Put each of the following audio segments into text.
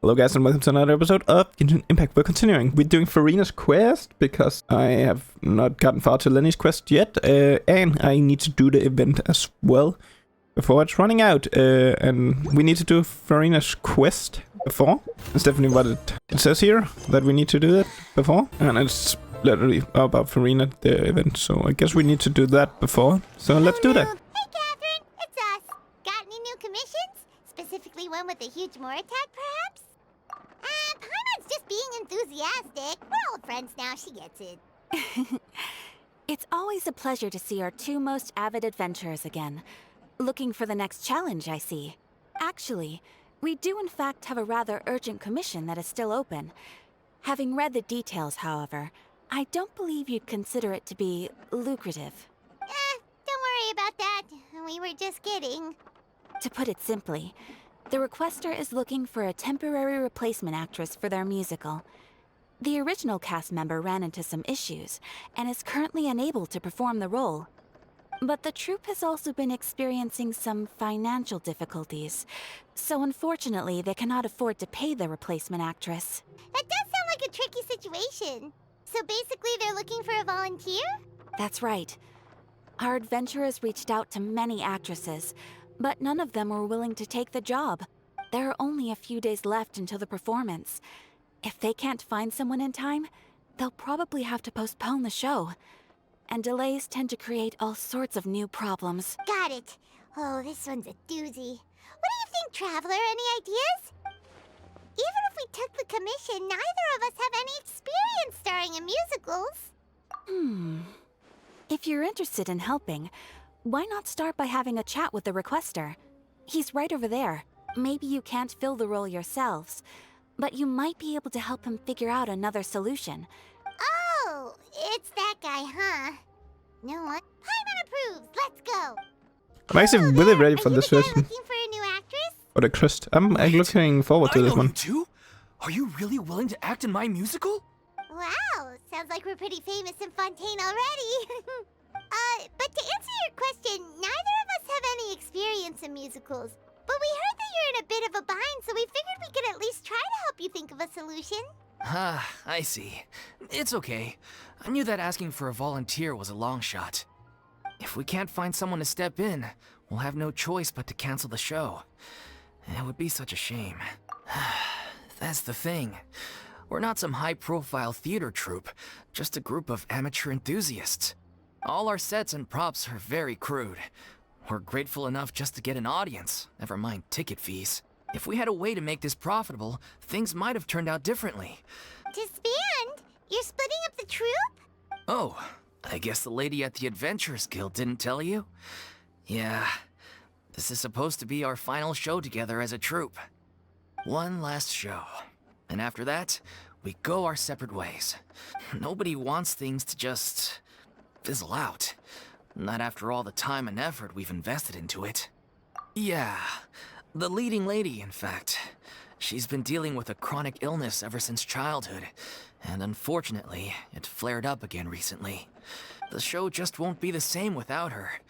Hello guys and welcome to another episode of Genshin Impact. We're continuing. We're doing Furina's quest because I have not gotten far to Lenny's quest yet, and I need to do the event as well before it's running out, and we need to do Furina's quest before. That's definitely what it says here, that we need to do that before, and it's literally about Furina, the event, so I guess we need to do that before, so let's do that. Hey Catherine, it's us. Got any new commissions? Specifically one with a huge more attack, perhaps? Paimon's just being enthusiastic. We're old friends now, she gets it. It's always a pleasure to see our two most avid adventurers again. Looking for the next challenge, I see. Actually, we do in fact have a rather urgent commission that is still open. Having read the details, however, I don't believe you'd consider it to be lucrative. Don't worry about that. We were just kidding. To put it simply, the requester is looking for a temporary replacement actress for their musical. The original cast member ran into some issues and is currently unable to perform the role. But the troupe has also been experiencing some financial difficulties, so unfortunately they cannot afford to pay the replacement actress. That does sound like a tricky situation. So basically they're looking for a volunteer? That's right. Our adventurers reached out to many actresses, but none of them were willing to take the job. There are only a few days left until the performance. If they can't find someone in time, they'll probably have to postpone the show. And delays tend to create all sorts of new problems. Got it. Oh, this one's a doozy. What do you think, Traveler? Any ideas? Even if we took the commission, neither of us have any experience starring in musicals. If you're interested in helping, why not start by having a chat with the requester? He's right over there. Maybe you can't fill the role yourselves, but you might be able to help him figure out another solution. Oh, it's that guy, huh? You know what? Paimon approves. Let's go. I'm actually really ready for this Are you version. the guy looking for a new actress? Or the quest. I'm looking forward to this one. Too? Are you really willing to act in my musical? Wow, sounds like we're pretty famous in Fontaine already. But to answer your question, neither of us have any experience in musicals. But we heard that you're in a bit of a bind, so we figured we could at least try to help you think of a solution. Ah, I see. It's okay. I knew that asking for a volunteer was a long shot. If we can't find someone to step in, we'll have no choice but to cancel the show. It would be such a shame. That's the thing. We're not some high-profile theater troupe, just a group of amateur enthusiasts. All our sets and props are very crude. We're grateful enough just to get an audience, never mind ticket fees. If we had a way to make this profitable, things might have turned out differently. Disband? You're splitting up the troupe? Oh, I guess the lady at the Adventurers Guild didn't tell you? Yeah, this is supposed to be our final show together as a troupe. One last show. And after that, we go our separate ways. Nobody wants things to just fizzle out. Not after all the time and effort we've invested into it. Yeah, the leading lady, in fact. She's been dealing with a chronic illness ever since childhood, and unfortunately, it flared up again recently. The show just won't be the same without her.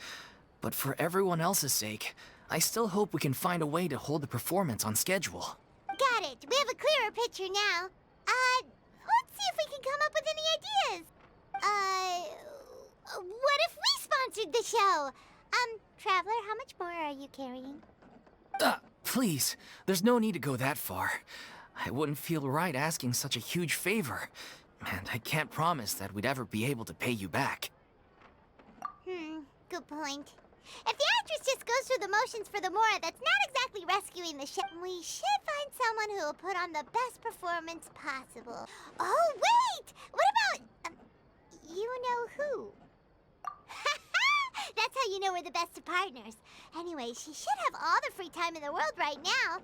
But for everyone else's sake, I still hope we can find a way to hold the performance on schedule. Got it. We have a clearer picture now. Let's see if we can come up with any ideas. What if we sponsored the show? Traveler, how much more are you carrying? Please, there's no need to go that far. I wouldn't feel right asking such a huge favor, and I can't promise that we'd ever be able to pay you back. Good point. If the actress just goes through the motions for the Mora, that's not exactly rescuing the show. We should find someone who will put on the best performance possible. Oh, wait! What about... you know who? That's how you know we're the best of partners. Anyway, she should have all the free time in the world right now.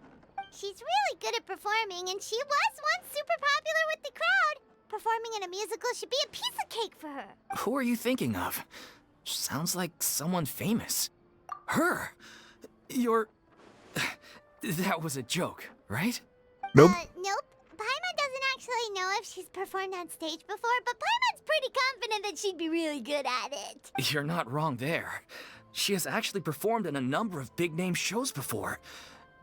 She's really good at performing, and she was once super popular with the crowd. Performing in a musical should be a piece of cake for her. Who are you thinking of? Sounds like someone famous. Her? You're... That was a joke, right? Nope. Nope. Paimon doesn't actually know if she's performed on stage before, but Paimon's pretty confident that she'd be really good at it. You're not wrong there. She has actually performed in a number of big-name shows before.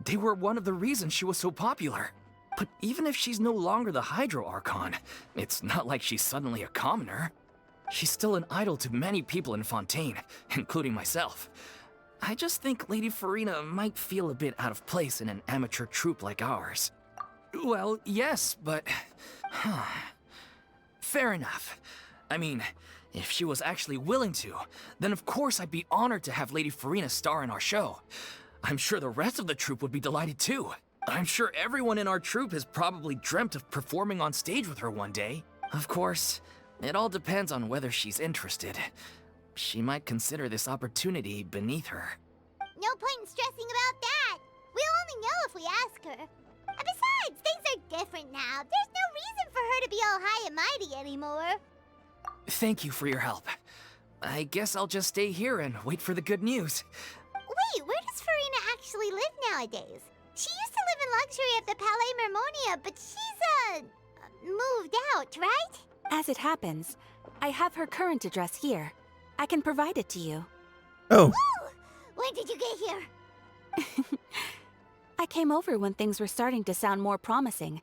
They were one of the reasons she was so popular. But even if she's no longer the Hydro Archon, it's not like she's suddenly a commoner. She's still an idol to many people in Fontaine, including myself. I just think Lady Furina might feel a bit out of place in an amateur troupe like ours. Well, yes, but... Fair enough. I mean, if she was actually willing to, then of course I'd be honored to have Lady Furina star in our show. I'm sure the rest of the troupe would be delighted too. I'm sure everyone in our troupe has probably dreamt of performing on stage with her one day. Of course, it all depends on whether she's interested. She might consider this opportunity beneath her. No point in stressing about that. We'll only know if we ask her. And besides, things are different now. There's no reason for her to be all high and mighty anymore. Thank you for your help. I guess I'll just stay here and wait for the good news. Wait, where does Furina actually live nowadays? She used to live in luxury at the Palais Mermonia, but she's, moved out, right? As it happens, I have her current address here. I can provide it to you. Oh, Woo! When did you get here? I came over when things were starting to sound more promising.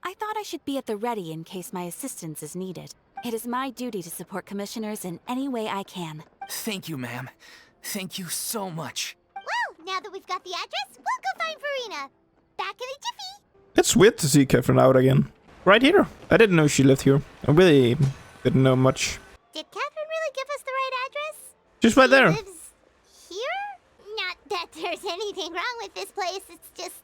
I thought I should be at the ready in case my assistance is needed. It is my duty to support commissioners in any way I can. Thank you, ma'am. Thank you so much. Well, now that we've got the address, we'll go find Furina. Back in a jiffy. it's weird to see Catherine out again. Right here. I didn't know she lived here. I really didn't know much. Did Catherine really give us the right address? She's right there. She lives here? Not that there's anything wrong with this place. It's just,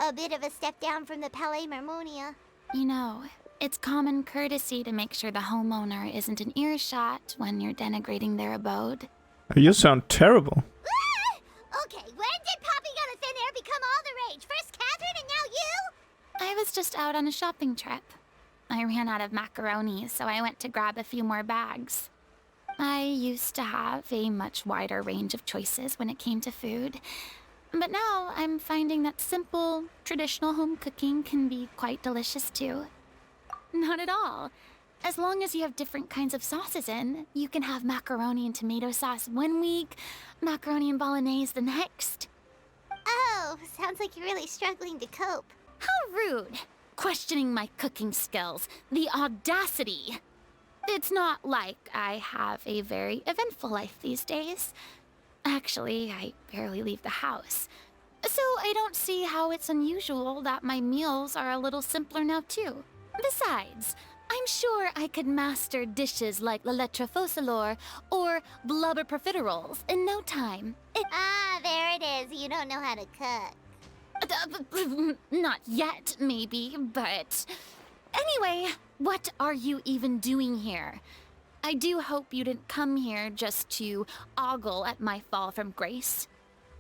a bit of a step down from the Palais Mermonia. You know, it's common courtesy to make sure the homeowner isn't in earshot when you're denigrating their abode. You sound terrible. Ah! Okay, when did popping out of thin air become all the rage? First Catherine and now you? I was just out on a shopping trip. I ran out of macaroni, so I went to grab a few more bags. I used to have a much wider range of choices when it came to food. But now I'm finding that simple, traditional home cooking can be quite delicious too. Not at all. As long as you have different kinds of sauces in, you can have macaroni and tomato sauce one week, macaroni and bolognese the next. Oh, sounds like you're really struggling to cope. How rude! Questioning my cooking skills. The audacity! It's not like I have a very eventful life these days. Actually, I barely leave the house. So I don't see how it's unusual that my meals are a little simpler now too. Besides, I'm sure I could master dishes like la lettre focilor or blubber profiteroles in no time. Ah, there it is. You don't know how to cook. Not yet, maybe, but... Anyway, what are you even doing here? I do hope you didn't come here just to ogle at my fall from grace.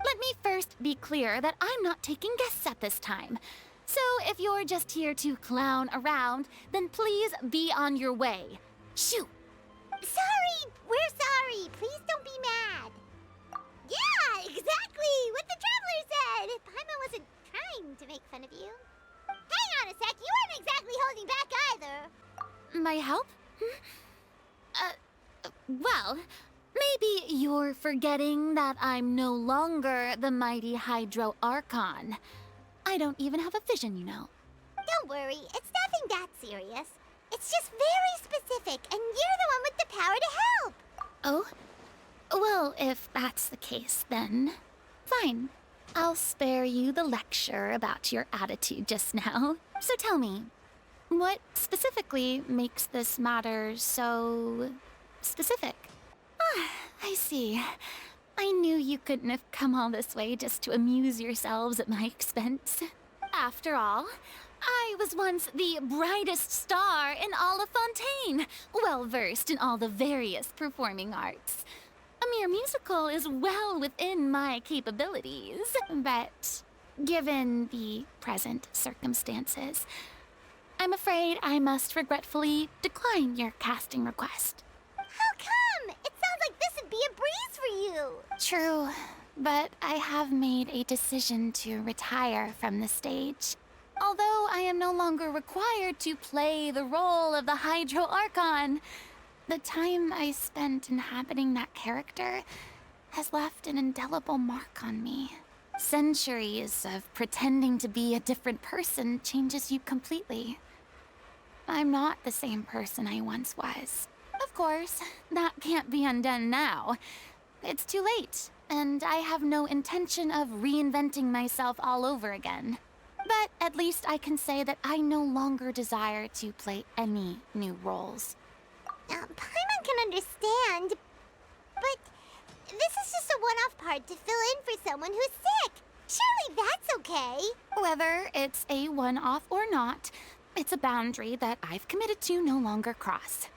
Let me first be clear that I'm not taking guests at this time. So if you're just here to clown around, then please be on your way. Shoo! Sorry, we're sorry. Please don't be mad. Yeah, exactly what the traveler said. Paimon wasn't trying to make fun of you. Hang on a sec, you weren't exactly holding back either. My help? Well, maybe you're forgetting that I'm no longer the mighty Hydro Archon. I don't even have a vision, you know. Don't worry, it's nothing that serious. It's just very specific, and you're the one with the power to help. Oh? Well, if that's the case, then fine. I'll spare you the lecture about your attitude just now. So tell me, what specifically makes this matter so specific? Ah, I see. I knew you couldn't have come all this way just to amuse yourselves at my expense. After all, I was once the brightest star in all of Fontaine, well-versed in all the various performing arts. A mere musical is well within my capabilities, but given the present circumstances, I'm afraid I must regretfully decline your casting request. How come? It sounds like this would be a breeze for you. True, but I have made a decision to retire from the stage. Although I am no longer required to play the role of the Hydro Archon, the time I spent inhabiting that character has left an indelible mark on me. Centuries of pretending to be a different person changes you completely. I'm not the same person I once was. Of course, that can't be undone now. It's too late, and I have no intention of reinventing myself all over again. But at least I can say that I no longer desire to play any new roles. Paimon can understand, but this is just a one-off part to fill in for someone who's sick. Surely that's okay. Whether it's a one-off or not, it's a boundary that I've committed to no longer cross.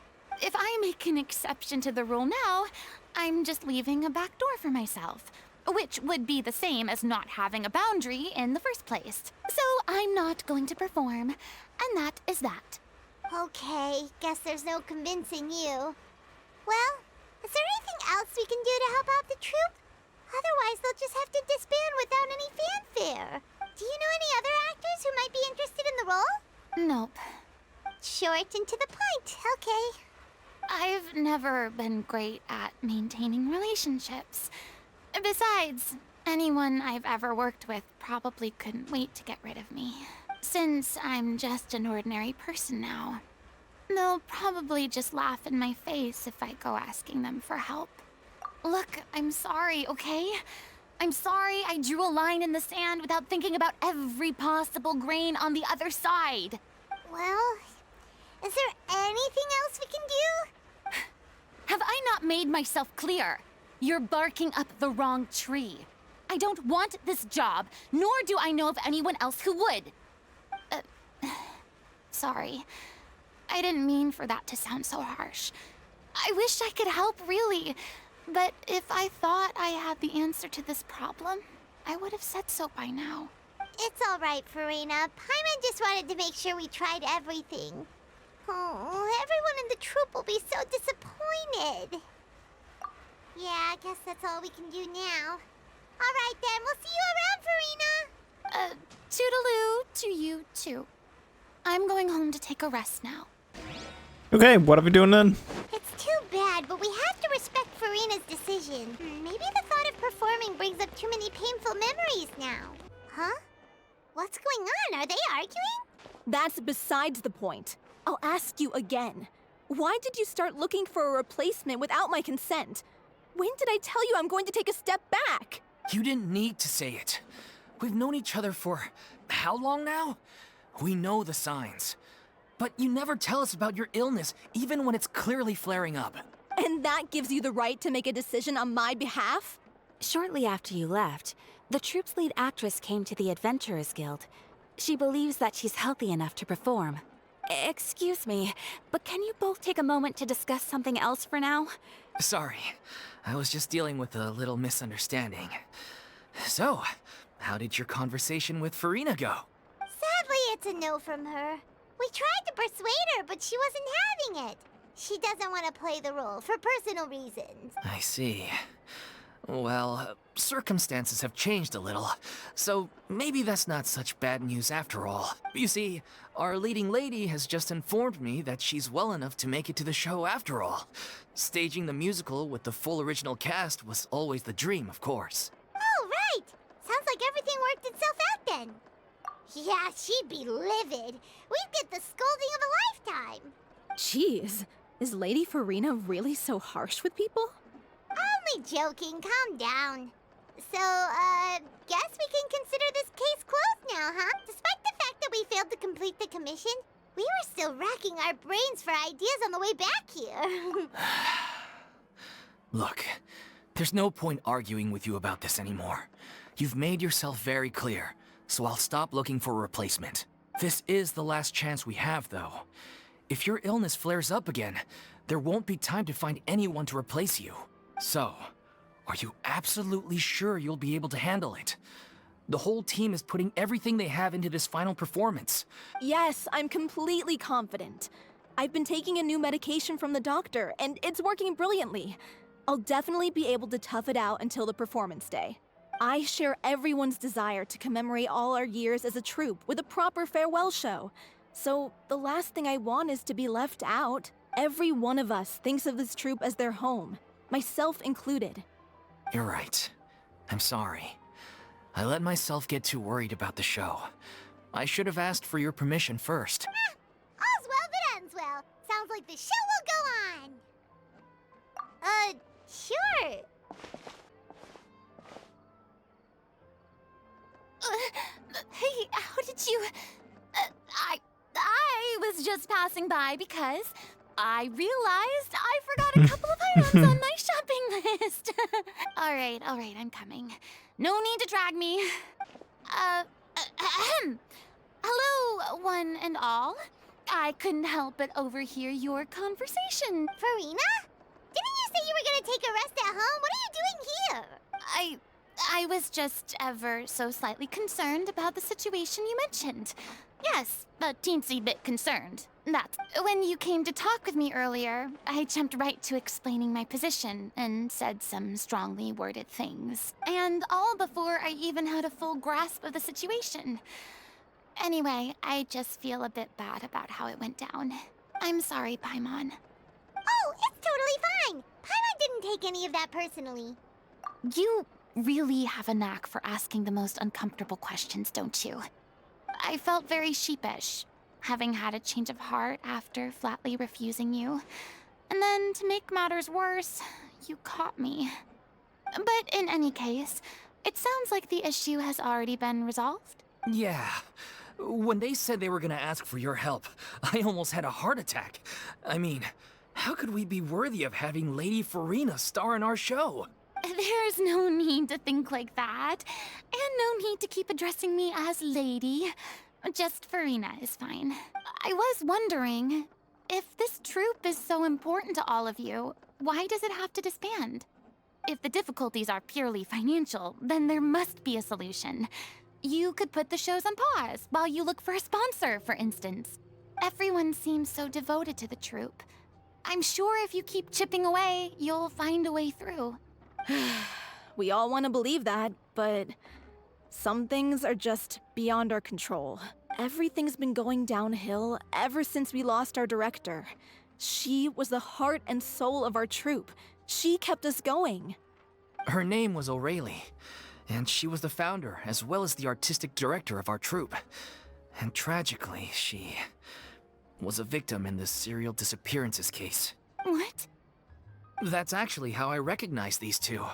If I make an exception to the rule now, I'm just leaving a back door for myself, which would be the same as not having a boundary in the first place. So I'm not going to perform, and that is that. Okay, guess there's no convincing you. Well, is there anything else we can do to help out the troupe? Otherwise, they'll just have to disband without any fanfare. Do you know any other actors who might be interested in the role? Nope. Short and to the point, okay. I've never been great at maintaining relationships. Besides, anyone I've ever worked with probably couldn't wait to get rid of me. Since I'm just an ordinary person now, they'll probably just laugh in my face if I go asking them for help. Look, I'm sorry, okay? I'm sorry I drew a line in the sand without thinking about every possible grain on the other side. Well, is there anything else we can do? Have I not made myself clear? You're barking up the wrong tree. I don't want this job, nor do I know of anyone else who would. Sorry. I didn't mean for that to sound so harsh. I wish I could help, really. But if I thought I had the answer to this problem, I would have said so by now. It's all right, Furina. Paimon just wanted to make sure we tried everything. Oh, everyone in the troupe will be so disappointed. Yeah, I guess that's all we can do now. All right, then. We'll see you around, Furina. Toodaloo to you, too. I'm going home to take a rest now. Okay, what are we doing then? It's too bad, but we have to respect Furina's decision. Maybe the thought of performing brings up too many painful memories now. Huh? What's going on? Are they arguing? That's besides the point. I'll ask you again. Why did you start looking for a replacement without my consent? When did I tell you I'm going to take a step back? You didn't need to say it. We've known each other for how long now? We know the signs. But you never tell us about your illness, even when it's clearly flaring up. And that gives you the right to make a decision on my behalf? Shortly after you left, the troupe's lead actress came to the Adventurers Guild. She believes that she's healthy enough to perform. Excuse me, but can you both take a moment to discuss something else for now? Sorry, I was just dealing with a little misunderstanding. So, how did your conversation with Furina go? Sadly, it's a no from her. We tried to persuade her, but she wasn't having it. She doesn't want to play the role for personal reasons. I see. Well, circumstances have changed a little, so maybe that's not such bad news after all. You see, our leading lady has just informed me that she's well enough to make it to the show after all. Staging the musical with the full original cast was always the dream, of course. Oh, right! Sounds like everything worked itself out then. Yeah, she'd be livid. We'd get the scolding of a lifetime. Jeez, is Lady Furina really so harsh with people? Only joking, calm down. So, guess we can consider this case closed now, huh? Despite the fact that we failed to complete the commission, we were still racking our brains for ideas on the way back here. Look, there's no point arguing with you about this anymore. You've made yourself very clear, so I'll stop looking for a replacement. This is the last chance we have, though. If your illness flares up again, there won't be time to find anyone to replace you. So, are you absolutely sure you'll be able to handle it? The whole team is putting everything they have into this final performance. Yes, I'm completely confident. I've been taking a new medication from the doctor, and it's working brilliantly. I'll definitely be able to tough it out until the performance day. I share everyone's desire to commemorate all our years as a troupe with a proper farewell show. So, the last thing I want is to be left out. Every one of us thinks of this troupe as their home, myself included. You're right. I'm sorry. I let myself get too worried about the show. I should have asked for your permission first. All's well that ends well. Sounds like the show will go on. Sure. Hey, how did you... I was just passing by because I realized I forgot a couple of items on my shopping list. All right, I'm coming. No need to drag me. Hello, one and all. I couldn't help but overhear your conversation. Furina? Didn't you say you were gonna take a rest at home? What are you doing here? I was just ever so slightly concerned about the situation you mentioned. Yes, a teensy bit concerned. That's when you came to talk with me earlier, I jumped right to explaining my position and said some strongly worded things. And all before I even had a full grasp of the situation. Anyway, I just feel a bit bad about how it went down. I'm sorry, Paimon. Oh, it's totally fine. Paimon didn't take any of that personally. You really have a knack for asking the most uncomfortable questions, don't you? I felt very sheepish, having had a change of heart after flatly refusing you. And then, to make matters worse, you caught me. But in any case, it sounds like the issue has already been resolved. Yeah. When they said they were gonna ask for your help, I almost had a heart attack. I mean, how could we be worthy of having Lady Furina star in our show? There's no need to think like that. And no need to keep addressing me as lady. Just Furina is fine. I was wondering, if this troupe is so important to all of you, why does it have to disband? If the difficulties are purely financial, then there must be a solution. You could put the shows on pause while you look for a sponsor, for instance. Everyone seems so devoted to the troupe. I'm sure if you keep chipping away, you'll find a way through. We all want to believe that, but some things are just beyond our control. Everything's been going downhill ever since we lost our director. She was the heart and soul of our troupe. She kept us going. Her name was O'Reilly, and she was the founder as well as the artistic director of our troupe. And tragically, she was a victim in the serial disappearances case. What? That's actually how I recognized these two.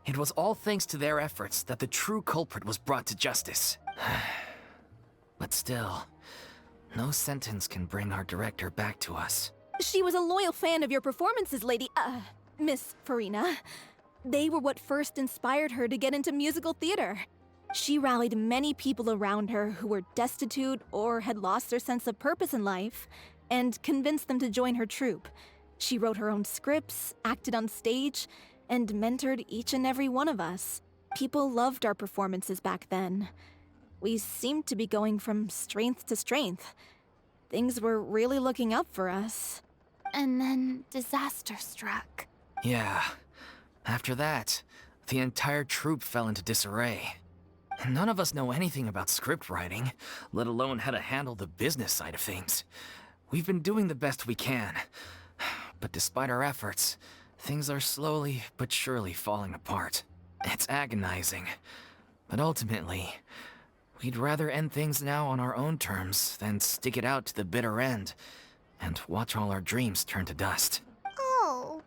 It was all thanks to their efforts that the true culprit was brought to justice. But still, no sentence can bring our director back to us. She was a loyal fan of your performances, Miss Furina. They were what first inspired her to get into musical theater. She rallied many people around her who were destitute or had lost their sense of purpose in life, and convinced them to join her troupe. She wrote her own scripts, acted on stage, and mentored each and every one of us. People loved our performances back then. We seemed to be going from strength to strength. Things were really looking up for us. And then disaster struck. Yeah. After that, the entire troupe fell into disarray. None of us know anything about script writing, let alone how to handle the business side of things. We've been doing the best we can. But despite our efforts, things are slowly but surely falling apart. It's agonizing. But ultimately, we'd rather end things now on our own terms than stick it out to the bitter end and watch all our dreams turn to dust. Oh.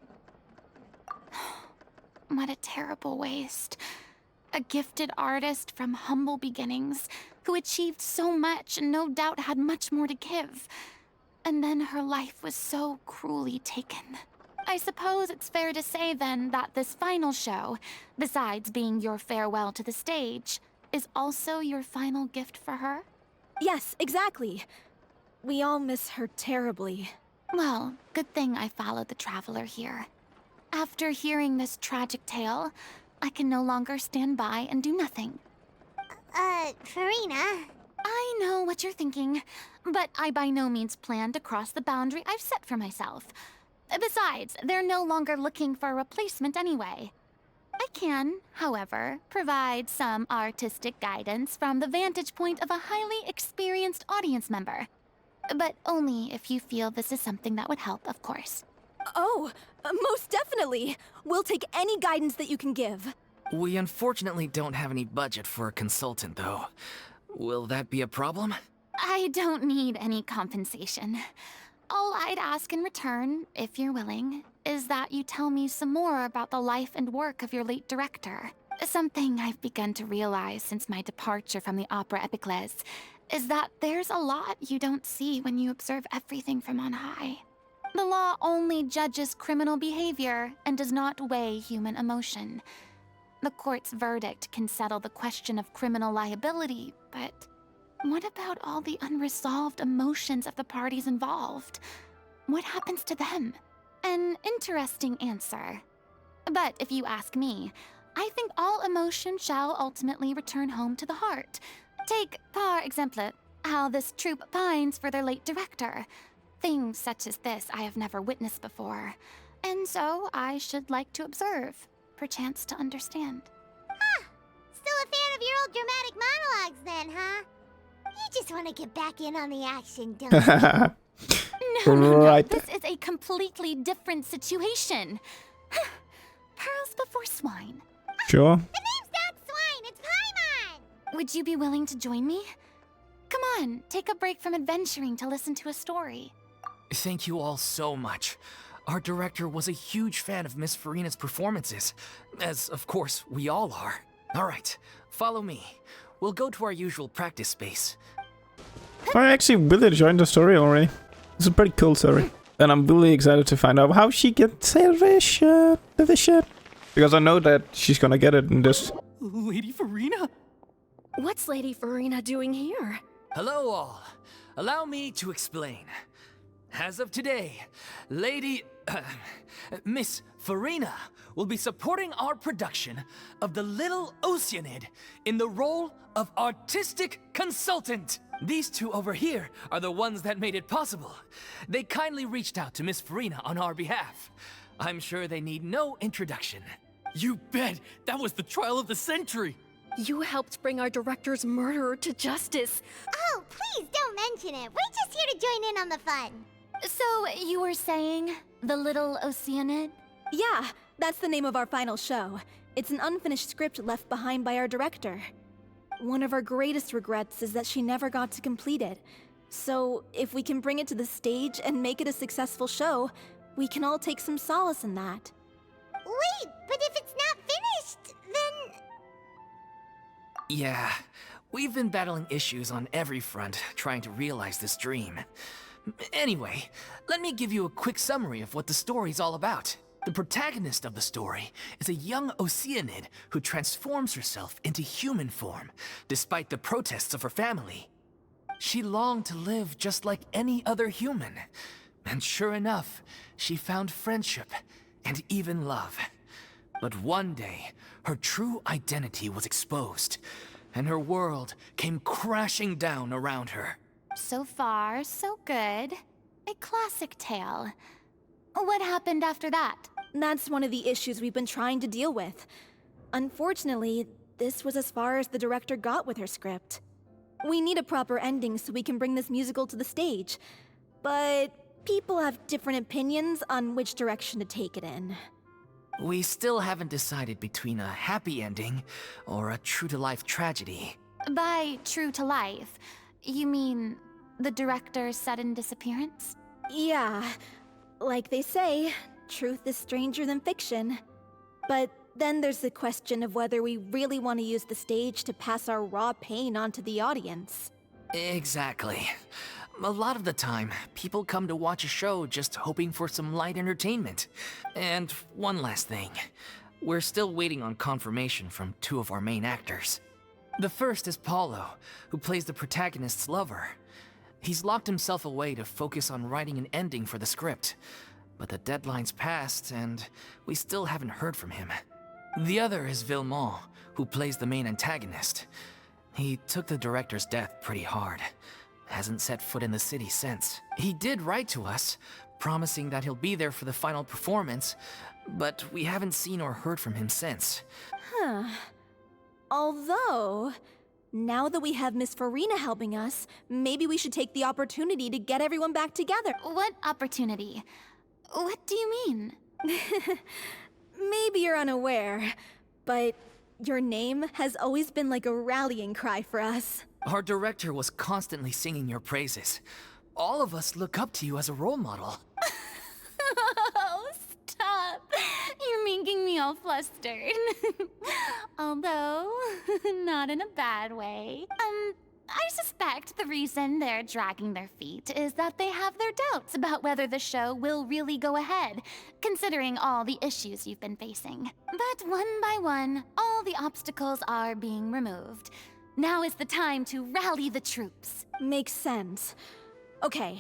What a terrible waste. A gifted artist from humble beginnings who achieved so much and no doubt had much more to give. And then her life was so cruelly taken. I suppose it's fair to say then that this final show, besides being your farewell to the stage, is also your final gift for her? Yes, exactly. We all miss her terribly. Well, good thing I followed the Traveler here. After hearing this tragic tale, I can no longer stand by and do nothing. Furina. I know what you're thinking, but I by no means plan to cross the boundary I've set for myself. Besides, they're no longer looking for a replacement anyway. I can, however, provide some artistic guidance from the vantage point of a highly experienced audience member. But only if you feel this is something that would help, of course. Oh, most definitely. We'll take any guidance that you can give. We unfortunately don't have any budget for a consultant, though. Will that be a problem? I don't need any compensation. All I'd ask in return, if you're willing, is that you tell me some more about the life and work of your late director. Something I've begun to realize since my departure from the Opera Epicles is that there's a lot you don't see when you observe everything from on high. The law only judges criminal behavior and does not weigh human emotion. The court's verdict can settle the question of criminal liability, but what about all the unresolved emotions of the parties involved? What happens to them? An interesting answer. But if you ask me, I think all emotion shall ultimately return home to the heart. Take, par exemple, how this troupe pines for their late director. Things such as this I have never witnessed before, and so I should like to observe, perchance to understand. Still a fan of your old dramatic monologues then, huh? You just want to get back in on the action, don't you? No, Right. this is a completely different situation. Pearls before swine. Sure. The name's not Swine, it's Paimon! Would you be willing to join me? Come on, take a break from adventuring to listen to a story. Thank you all so much. Our director was a huge fan of Miss Furina's performances, as of course we all are. Alright, follow me. We'll go to our usual practice space. I actually really enjoyed the story already. It's a pretty cool story. And I'm really excited to find out how she gets the shit. Because I know that she's gonna get it in this. Lady Furina? What's Lady Furina doing here? Hello all. Allow me to explain. As of today, Miss Furina will be supporting our production of The Little Oceanid in the role of artistic consultant. These two over here are the ones that made it possible. They kindly reached out to Miss Furina on our behalf. I'm sure they need no introduction. You bet! That was the trial of the century! You helped bring our director's murderer to justice. Oh, please don't mention it. We're just here to join in on the fun. So, you were saying, The Little Oceanid? Yeah, that's the name of our final show. It's an unfinished script left behind by our director. One of our greatest regrets is that she never got to complete it. So, if we can bring it to the stage and make it a successful show, we can all take some solace in that. Wait, but if it's not finished, then... Yeah, we've been battling issues on every front trying to realize this dream. Anyway, let me give you a quick summary of what the story's all about. The protagonist of the story is a young Oceanid who transforms herself into human form, despite the protests of her family. She longed to live just like any other human, and sure enough, she found friendship and even love. But one day, her true identity was exposed, and her world came crashing down around her. So far, so good. A classic tale. What happened after that? That's one of the issues we've been trying to deal with. Unfortunately, this was as far as the director got with her script. We need a proper ending so we can bring this musical to the stage. But people have different opinions on which direction to take it in. We still haven't decided between a happy ending or a true-to-life tragedy. By true to life, you mean the director's sudden disappearance? Yeah, like they say, truth is stranger than fiction. But then there's the question of whether we really want to use the stage to pass our raw pain onto the audience. Exactly. A lot of the time, people come to watch a show just hoping for some light entertainment. And one last thing. We're still waiting on confirmation from two of our main actors. The first is Paulo, who plays the protagonist's lover. He's locked himself away to focus on writing an ending for the script. But the deadline's passed, and we still haven't heard from him. The other is Villemont, who plays the main antagonist. He took the director's death pretty hard. Hasn't set foot in the city since. He did write to us, promising that he'll be there for the final performance, but we haven't seen or heard from him since. Huh. Although, now that we have Miss Furina helping us, maybe we should take the opportunity to get everyone back together. What opportunity? What do you mean? Maybe you're unaware, but Your name has always been like a rallying cry for us. Our director was constantly singing your praises. All of us look up to you as a role model. Oh, stop. You're making me all flustered. Although, not in a bad way. I suspect the reason they're dragging their feet is that they have their doubts about whether the show will really go ahead, considering all the issues you've been facing. But one by one, all the obstacles are being removed. Now is the time to rally the troops. Makes sense. Okay,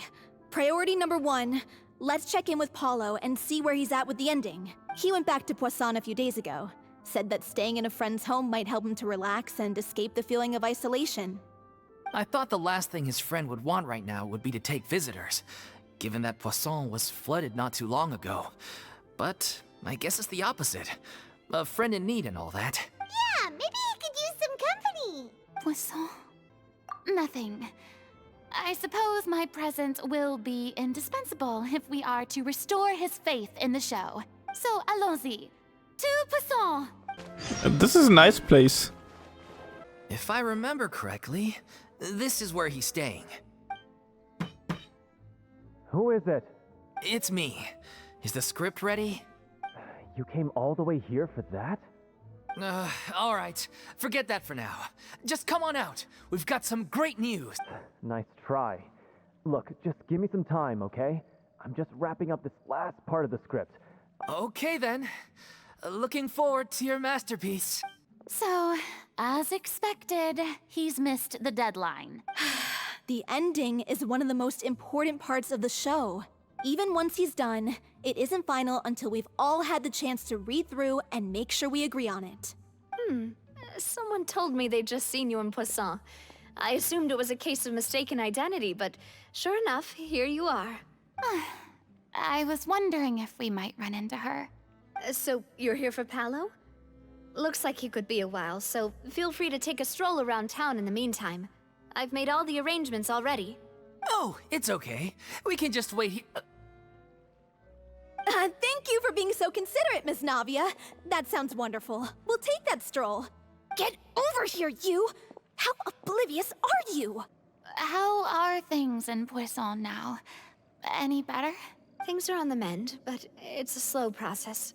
priority number 1. Let's check in with Paulo and see where he's at with the ending. He went back to Poisson a few days ago. Said that staying in a friend's home might help him to relax and escape the feeling of isolation. I thought the last thing his friend would want right now would be to take visitors, given that Poisson was flooded not too long ago. But I guess it's the opposite. A friend in need and all that. Yeah, maybe he could use some company. Poisson? Nothing. I suppose my presence will be indispensable if we are to restore his faith in the show. So allons-y. To Poisson! This is a nice place. If I remember correctly, this is where he's staying. Who is it? It's me. Is the script ready? You came all the way here for that? Alright. Forget that for now. Just come on out. We've got some great news. Nice try. Look, just give me some time, okay? I'm just wrapping up this last part of the script. Okay then. Looking forward to your masterpiece. So, as expected, he's missed the deadline. The ending is one of the most important parts of the show. Even once he's done, it isn't final until we've all had the chance to read through and make sure we agree on it. Someone told me they'd just seen you in Poisson. I assumed it was a case of mistaken identity, but sure enough, here you are. I was wondering if we might run into her. So, you're here for Paolo? Looks like he could be a while, so feel free to take a stroll around town in the meantime. I've made all the arrangements already. Oh, it's okay. We can just wait here. Thank you for being so considerate, Miss Navia. That sounds wonderful. We'll take that stroll. Get over here, you! How oblivious are you? How are things in Poisson now? Any better? Things are on the mend, but it's a slow process.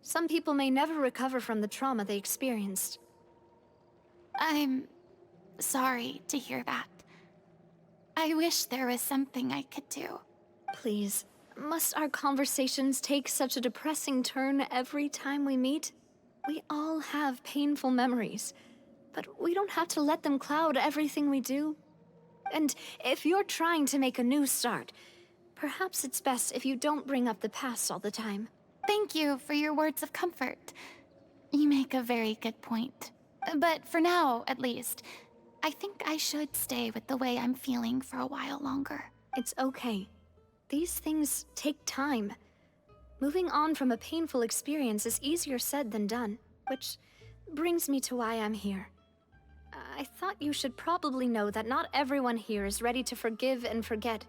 Some people may never recover from the trauma they experienced. I'm sorry to hear that. I wish there was something I could do. Please, must our conversations take such a depressing turn every time we meet? We all have painful memories, but we don't have to let them cloud everything we do. And if you're trying to make a new start, perhaps it's best if you don't bring up the past all the time. Thank you for your words of comfort. You make a very good point. But for now, at least, I think I should stay with the way I'm feeling for a while longer. It's okay. These things take time. Moving on from a painful experience is easier said than done, which brings me to why I'm here. I thought you should probably know that not everyone here is ready to forgive and forget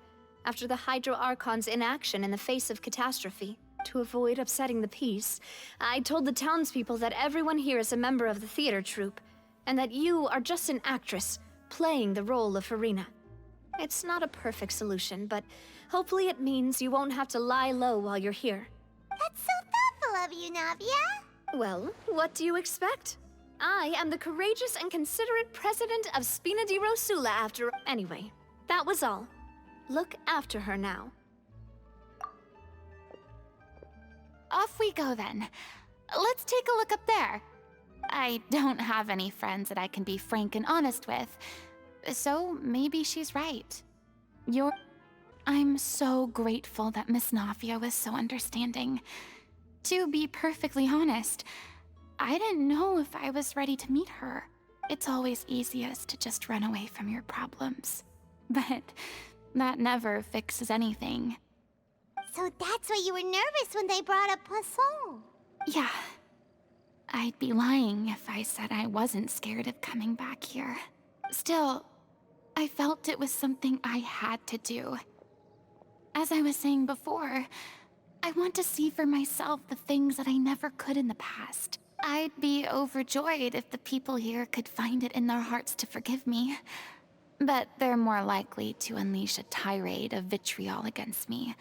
after the Hydro Archon's inaction in the face of catastrophe. To avoid upsetting the peace, I told the townspeople that everyone here is a member of the theater troupe, and that you are just an actress playing the role of Furina. It's not a perfect solution, but hopefully it means you won't have to lie low while you're here. That's so thoughtful of you, Navia. Well, what do you expect? I am the courageous and considerate president of Spina di Rosula after... Anyway, that was all. Look after her now. Off we go then. Let's take a look up there. I don't have any friends that I can be frank and honest with, so maybe she's right. I'm so grateful that Miss Navia was so understanding. To be perfectly honest, I didn't know if I was ready to meet her. It's always easiest to just run away from your problems. But that never fixes anything. So that's why you were nervous when they brought up Poisson. Yeah. I'd be lying if I said I wasn't scared of coming back here. Still, I felt it was something I had to do. As I was saying before, I want to see for myself the things that I never could in the past. I'd be overjoyed if the people here could find it in their hearts to forgive me. But they're more likely to unleash a tirade of vitriol against me.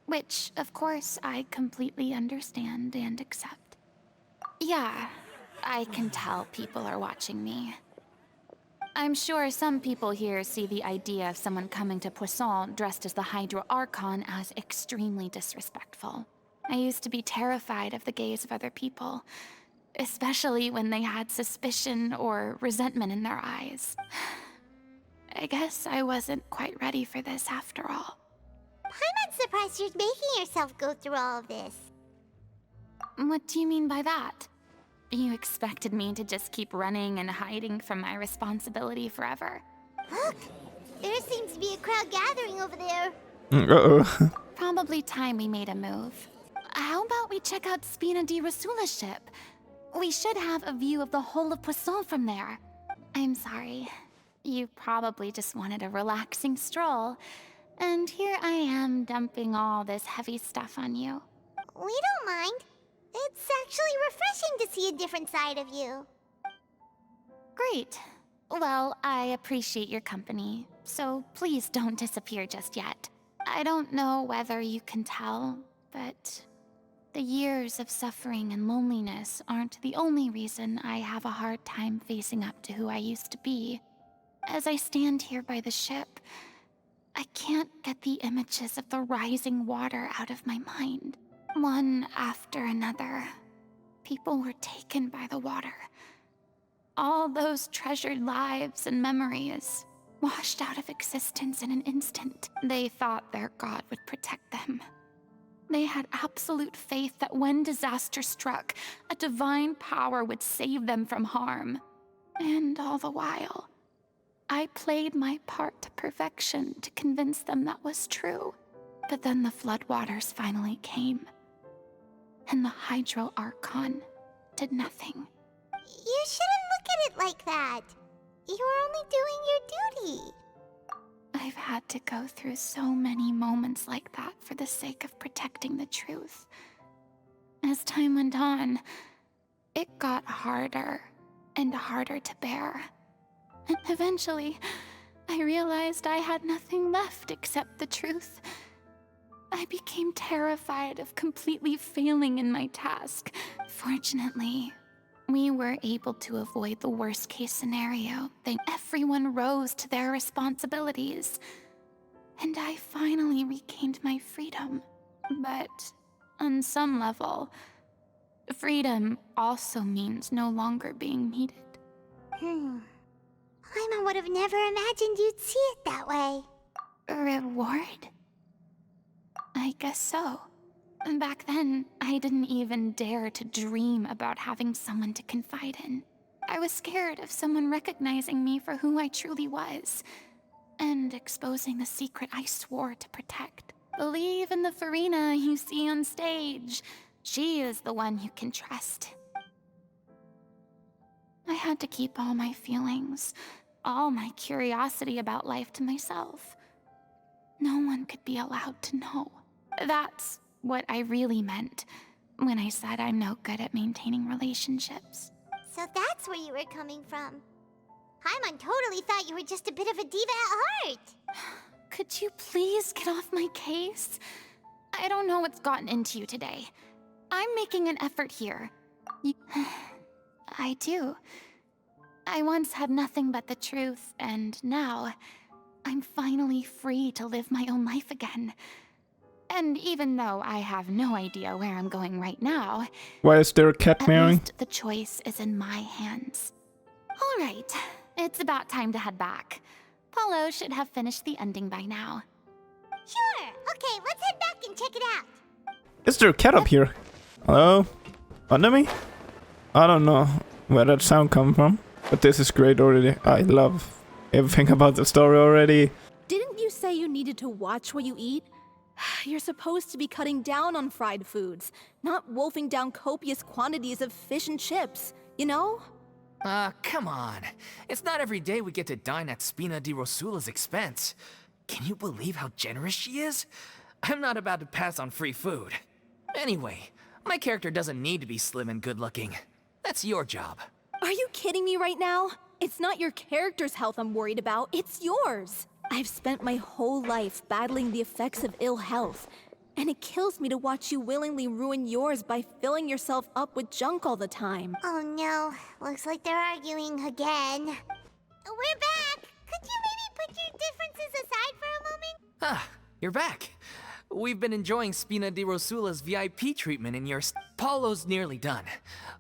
Which, of course, I completely understand and accept. Yeah, I can tell people are watching me. I'm sure some people here see the idea of someone coming to Poisson dressed as the Hydro Archon as extremely disrespectful. I used to be terrified of the gaze of other people, especially when they had suspicion or resentment in their eyes. I guess I wasn't quite ready for this after all. I'm not surprised you're making yourself go through all of this. What do you mean by that? You expected me to just keep running and hiding from my responsibility forever? Look! There seems to be a crowd gathering over there. Uh-oh. Probably time we made a move. How about we check out Spina di Rosula's ship? We should have a view of the whole of Poisson from there. I'm sorry. You probably just wanted a relaxing stroll. And here I am dumping all this heavy stuff on you. We don't mind. It's actually refreshing to see a different side of you. Great. Well, I appreciate your company, so please don't disappear just yet. I don't know whether you can tell, but the years of suffering and loneliness aren't the only reason I have a hard time facing up to who I used to be. As I stand here by the ship, I can't get the images of the rising water out of my mind. One after another, people were taken by the water. All those treasured lives and memories washed out of existence in an instant. They thought their god would protect them. They had absolute faith that when disaster struck, a divine power would save them from harm. And all the while, I played my part to perfection to convince them that was true. But then the floodwaters finally came, and the Hydro Archon did nothing. You shouldn't look at it like that. You were only doing your duty. I've had to go through so many moments like that for the sake of protecting the truth. As time went on, it got harder and harder to bear. And eventually, I realized I had nothing left except the truth. I became terrified of completely failing in my task. Fortunately, we were able to avoid the worst-case scenario. Everyone rose to their responsibilities. And I finally regained my freedom. But on some level, freedom also means no longer being needed. Paimon would have never imagined you'd see it that way. Reward? I guess so. Back then, I didn't even dare to dream about having someone to confide in. I was scared of someone recognizing me for who I truly was, and exposing the secret I swore to protect. Believe in the furina you see on stage. She is the one you can trust. I had to keep all my feelings, all my curiosity about life to myself. No one could be allowed to know. That's what I really meant when I said I'm no good at maintaining relationships. So that's where you were coming from. Paimon totally thought you were just a bit of a diva at heart. Could you please get off my case? I don't know what's gotten into you today. I'm making an effort here. I do. I once had nothing but the truth, and now I'm finally free to live my own life again. And even though I have no idea where I'm going right now, Why is there a cat at meowing? least the choice is in my hands. All right, it's about time to head back. Paulo should have finished the ending by now. Sure. Okay, let's head back and check it out. Is there a cat up here? Hello? Under me? I don't know where that sound come from, but this is great already. I love everything about the story already. Didn't you say you needed to watch what you eat? You're supposed to be cutting down on fried foods, not wolfing down copious quantities of fish and chips, you know? Come on. It's not every day we get to dine at Spina di Rosula's expense. Can you believe how generous she is? I'm not about to pass on free food. Anyway, my character doesn't need to be slim and good-looking. That's your job. Are you kidding me right now? It's not your character's health I'm worried about, it's yours. I've spent my whole life battling the effects of ill health, and it kills me to watch you willingly ruin yours by filling yourself up with junk all the time. Oh no, looks like they're arguing again. We're back! Could you maybe put your differences aside for a moment? Ah, you're back. We've been enjoying Spina di Rosula's VIP treatment in your Paulo's nearly done.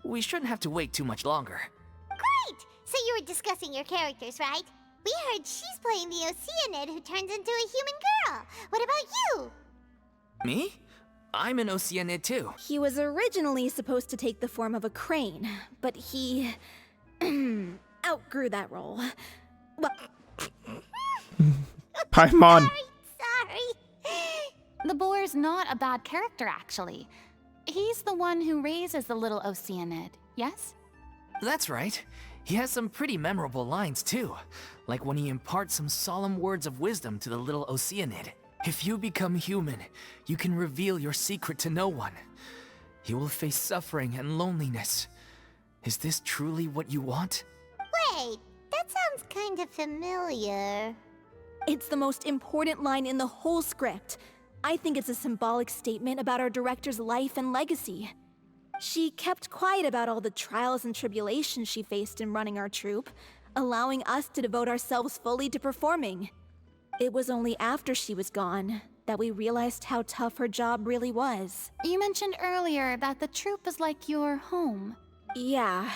We shouldn't have to wait too much longer. Great! So you were discussing your characters, right? We heard she's playing the Oceanid who turns into a human girl. What about you? Me? I'm an Oceanid too. He was originally supposed to take the form of a crane, but he outgrew that role. Well, Paimon. Sorry. The boar's not a bad character, actually. He's the one who raises the little Oceanid, yes? That's right. He has some pretty memorable lines too, like when he imparts some solemn words of wisdom to the little Oceanid. If you become human, you can reveal your secret to no one. You will face suffering and loneliness. Is this truly what you want? Wait, that sounds kind of familiar. it's the most important line in the whole script. I think it's a symbolic statement about our director's life and legacy. She kept quiet about all the trials and tribulations she faced in running our troupe, allowing us to devote ourselves fully to performing. It was only after she was gone that we realized how tough her job really was. You mentioned earlier that the troupe is like your home. Yeah.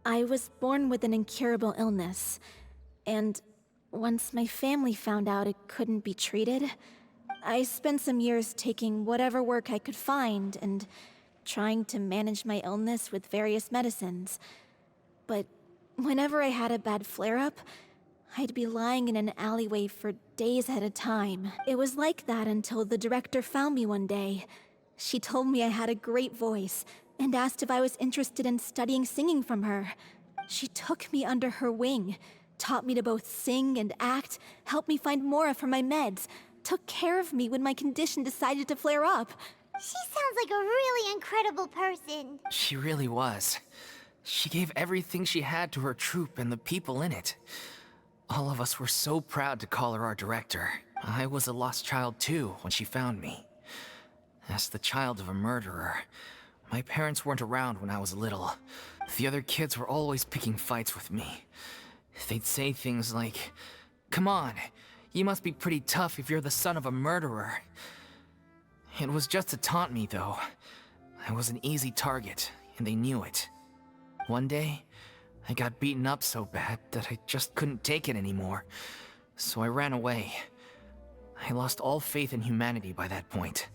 I was born with an incurable illness, and once my family found out it couldn't be treated, I spent some years taking whatever work I could find and trying to manage my illness with various medicines. But whenever I had a bad flare-up, I'd be lying in an alleyway for days at a time. It was like that until the director found me one day. She told me I had a great voice and asked if I was interested in studying singing from her. She took me under her wing, taught me to both sing and act, helped me find Mora for my meds, took care of me when my condition decided to flare up. She sounds like a really incredible person. She really was. She gave everything she had to her troupe and the people in it. All of us were so proud to call her our director. I was a lost child too when she found me. As the child of a murderer, my parents weren't around when I was little. The other kids were always picking fights with me. They'd say things like, "Come on, you must be pretty tough if you're the son of a murderer." It was just to taunt me, though. I was an easy target, and they knew it. One day, I got beaten up so bad that I just couldn't take it anymore, so I ran away. I lost all faith in humanity by that point.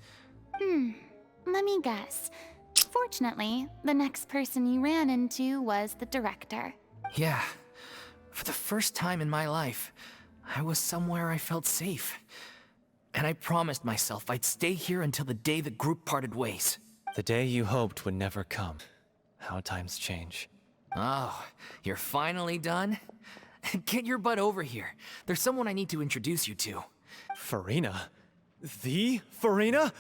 Let me guess. Fortunately, the next person you ran into was the director. Yeah, for the first time in my life, I was somewhere I felt safe. And I promised myself I'd stay here until the day the group parted ways. The day you hoped would never come. How times change. Oh, you're finally done? Get your butt over here. There's someone I need to introduce you to. Furina? The Furina?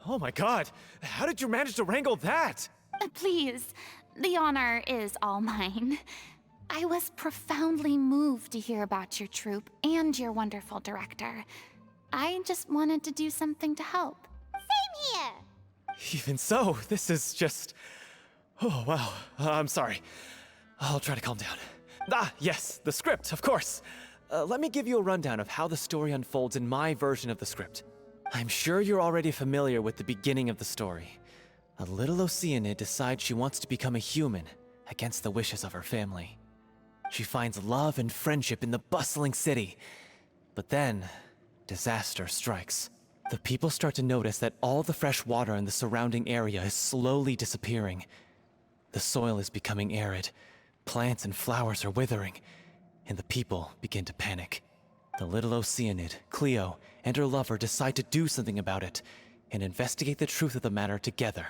Oh my god, how did you manage to wrangle that? Please, the honor is all mine. I was profoundly moved to hear about your troupe and your wonderful director. I just wanted to do something to help. Same here. Even so, this is just... Oh, wow. I'm sorry. I'll try to calm down. Ah, yes, the script, of course. Let me give you a rundown of how the story unfolds in my version of the script. I'm sure you're already familiar with the beginning of the story. A little Oceanid decides she wants to become a human, against the wishes of her family. She finds love and friendship in the bustling city. But then, disaster strikes. The people start to notice that all the fresh water in the surrounding area is slowly disappearing. The soil is becoming arid, plants and flowers are withering, and the people begin to panic. The little Oceanid, Cleo, and her lover decide to do something about it, and investigate the truth of the matter together.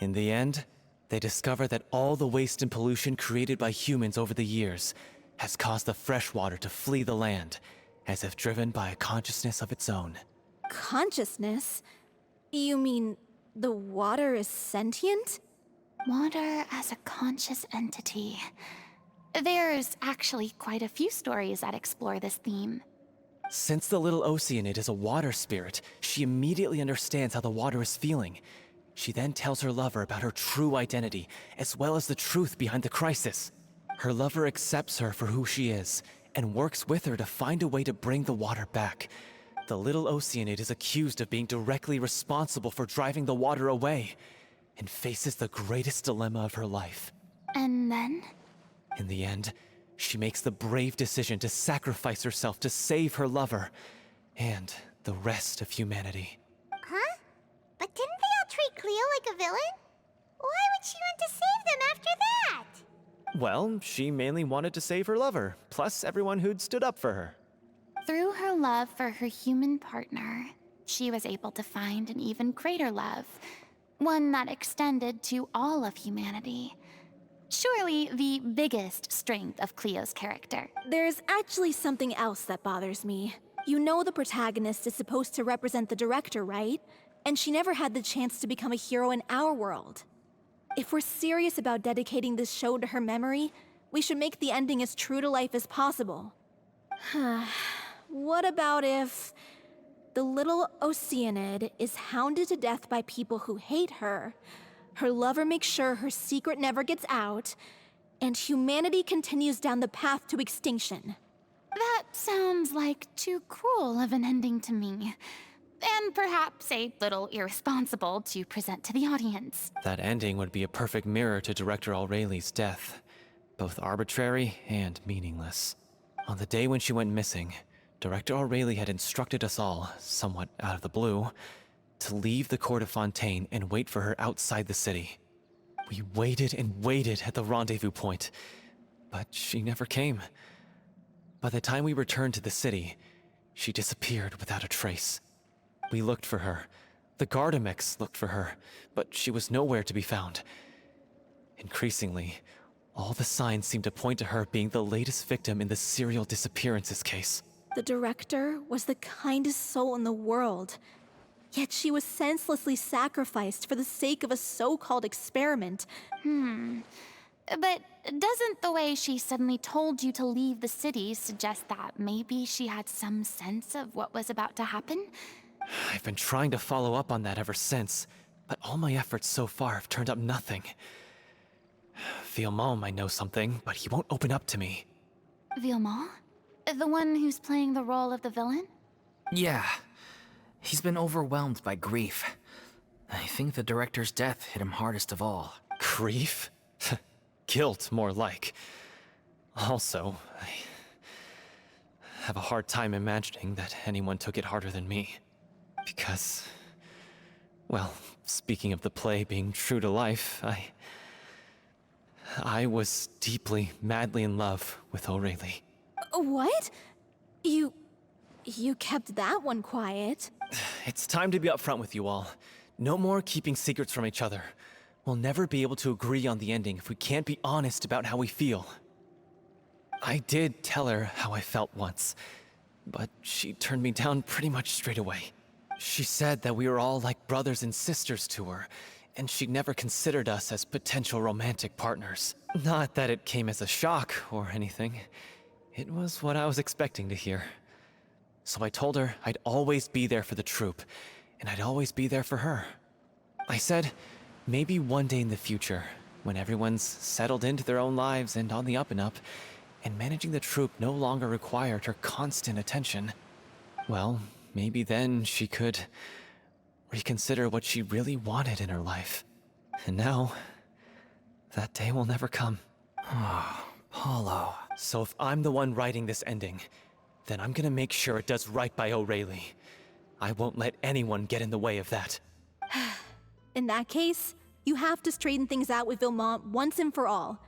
In the end, they discover that all the waste and pollution created by humans over the years has caused the fresh water to flee the land, as if driven by a consciousness of its own. Consciousness? You mean the water is sentient? Water as a conscious entity. There's actually quite a few stories that explore this theme. Since the little Oceanid is a water spirit, she immediately understands how the water is feeling. She then tells her lover about her true identity, as well as the truth behind the crisis. Her lover accepts her for who she is, and works with her to find a way to bring the water back. The little Oceanid is accused of being directly responsible for driving the water away, and faces the greatest dilemma of her life. And then? In the end, she makes the brave decision to sacrifice herself to save her lover, and the rest of humanity. Huh? But didn't they all treat Cleo like a villain? Why would she want to save them after that? Well, she mainly wanted to save her lover, plus everyone who'd stood up for her. Through her love for her human partner, she was able to find an even greater love, one that extended to all of humanity. Surely the biggest strength of Cleo's character. There's actually something else that bothers me. You know the protagonist is supposed to represent the director, right? And she never had the chance to become a hero in our world. If we're serious about dedicating this show to her memory, we should make the ending as true to life as possible. What about if the little Oceanid is hounded to death by people who hate her, her lover makes sure her secret never gets out, and humanity continues down the path to extinction? That sounds like too cruel of an ending to me. And perhaps a little irresponsible to present to the audience. That ending would be a perfect mirror to Director Aureli's death, both arbitrary and meaningless. On the day when she went missing, Director Aureli had instructed us all, somewhat out of the blue, to leave the court of Fontaine and wait for her outside the city. We waited and waited at the rendezvous point, but she never came. By the time we returned to the city, she disappeared without a trace. We looked for her. The Gardamex looked for her, but she was nowhere to be found. Increasingly, all the signs seemed to point to her being the latest victim in the serial disappearances case. The director was the kindest soul in the world, yet she was senselessly sacrificed for the sake of a so-called experiment. But doesn't the way she suddenly told you to leave the city suggest that maybe she had some sense of what was about to happen? I've been trying to follow up on that ever since, but all my efforts so far have turned up nothing. Villemont might know something, but he won't open up to me. Villemont? The one who's playing the role of the villain? Yeah. He's been overwhelmed by grief. I think the director's death hit him hardest of all. Grief? Guilt, more like. Also, I have a hard time imagining that anyone took it harder than me. Because, well, speaking of the play being true to life, I was deeply, madly in love with Aureli. What? You kept that one quiet. It's time to be upfront with you all. No more keeping secrets from each other. We'll never be able to agree on the ending if we can't be honest about how we feel. I did tell her how I felt once, but she turned me down pretty much straight away. She said that we were all like brothers and sisters to her, and she'd never considered us as potential romantic partners. Not that it came as a shock or anything. It was what I was expecting to hear. So I told her I'd always be there for the troupe, and I'd always be there for her. I said, maybe one day in the future, when everyone's settled into their own lives and on the up and up, and managing the troupe no longer required her constant attention, well, maybe then she could reconsider what she really wanted in her life. And now, that day will never come. Oh, Paulo. So if I'm the one writing this ending, then I'm gonna make sure it does right by Aureli. I won't let anyone get in the way of that. In that case, you have to straighten things out with Villemont once and for all.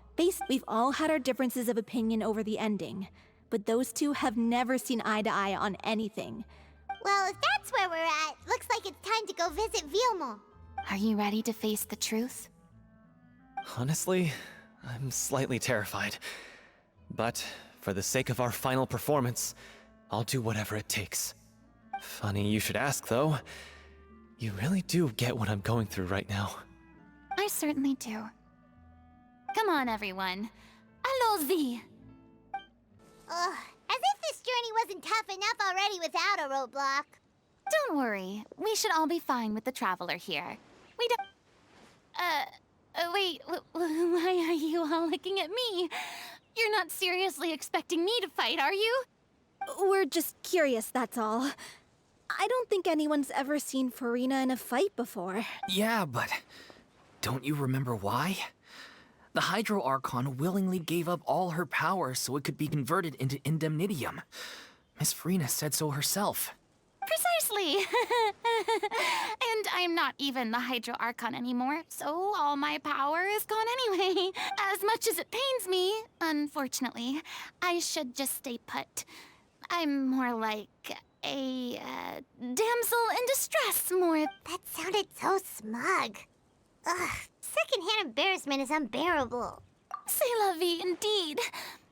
We've all had our differences of opinion over the ending, but those two have never seen eye to eye on anything. Well, if that's where we're at, looks like it's time to go visit Villemont. Are you ready to face the truth? Honestly, I'm slightly terrified. But for the sake of our final performance, I'll do whatever it takes. Funny you should ask, though. You really do get what I'm going through right now. I certainly do. Come on, everyone. Allons-y! Ugh, as if this journey wasn't tough enough already without a roadblock. Don't worry. We should all be fine with the Traveler here. We don't... wait, why are you all looking at me? You're not seriously expecting me to fight, are you? We're just curious, that's all. I don't think anyone's ever seen Furina in a fight before. Yeah, but don't you remember why? The Hydro Archon willingly gave up all her power so it could be converted into indemnitium. Miss Furina said so herself. Precisely! And I'm not even the Hydro Archon anymore, so all my power is gone anyway. As much as it pains me, unfortunately, I should just stay put. I'm more like a damsel in distress, more. That sounded so smug. Ugh, secondhand embarrassment is unbearable. C'est la vie indeed.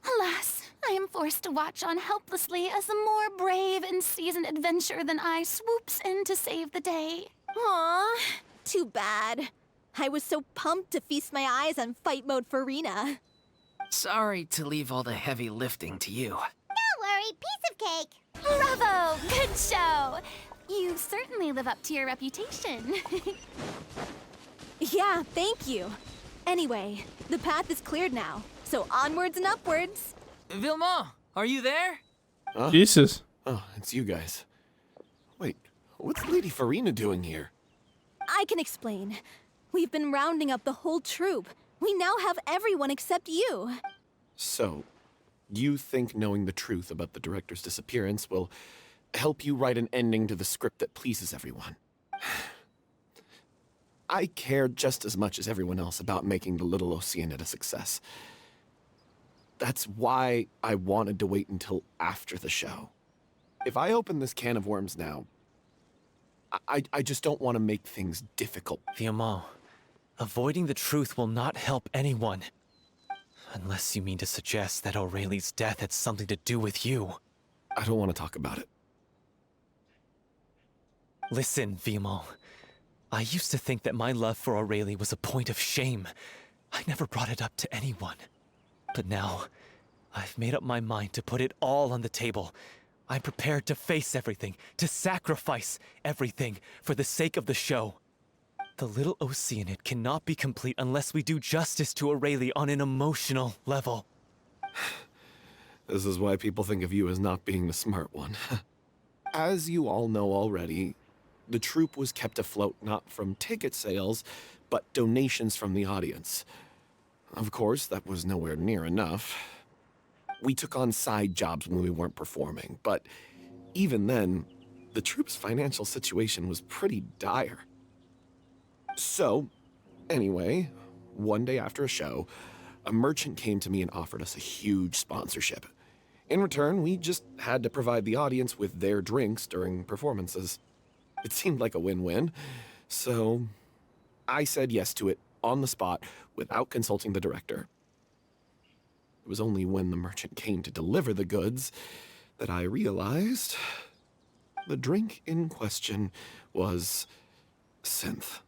Alas, I am forced to watch on helplessly as a more brave and seasoned adventurer than I swoops in to save the day. Aw, too bad. I was so pumped to feast my eyes on fight mode Furina. Sorry to leave all the heavy lifting to you. Don't worry, piece of cake. Bravo! Good show! You certainly live up to your reputation. Yeah, thank you. Anyway, the path is cleared now, so onwards and upwards. Vilma, are you there? Huh? Jesus. Oh, it's you guys. Wait, what's Lady Furina doing here? I can explain. We've been rounding up the whole troop. We now have everyone except you. So, you think knowing the truth about the director's disappearance will help you write an ending to the script that pleases everyone? I care just as much as everyone else about making the Little Oceanid a success. That's why I wanted to wait until after the show. If I open this can of worms now, I just don't want to make things difficult. Viamant, avoiding the truth will not help anyone. Unless you mean to suggest that Aurelie's death had something to do with you. I don't want to talk about it. Listen, Viamant. I used to think that my love for Aurelie was a point of shame. I never brought it up to anyone. But now, I've made up my mind to put it all on the table. I'm prepared to face everything, to sacrifice everything for the sake of the show. The Little Oceanid cannot be complete unless we do justice to Aurelie on an emotional level. This is why people think of you as not being the smart one. As you all know already, the troupe was kept afloat not from ticket sales, but donations from the audience. Of course, that was nowhere near enough. We took on side jobs when we weren't performing, but even then, the troupe's financial situation was pretty dire. So, anyway, one day after a show, a merchant came to me and offered us a huge sponsorship. In return, we just had to provide the audience with their drinks during performances. It seemed like a win-win, so I said yes to it on the spot without consulting the director. It was only when the merchant came to deliver the goods that I realized the drink in question was synth.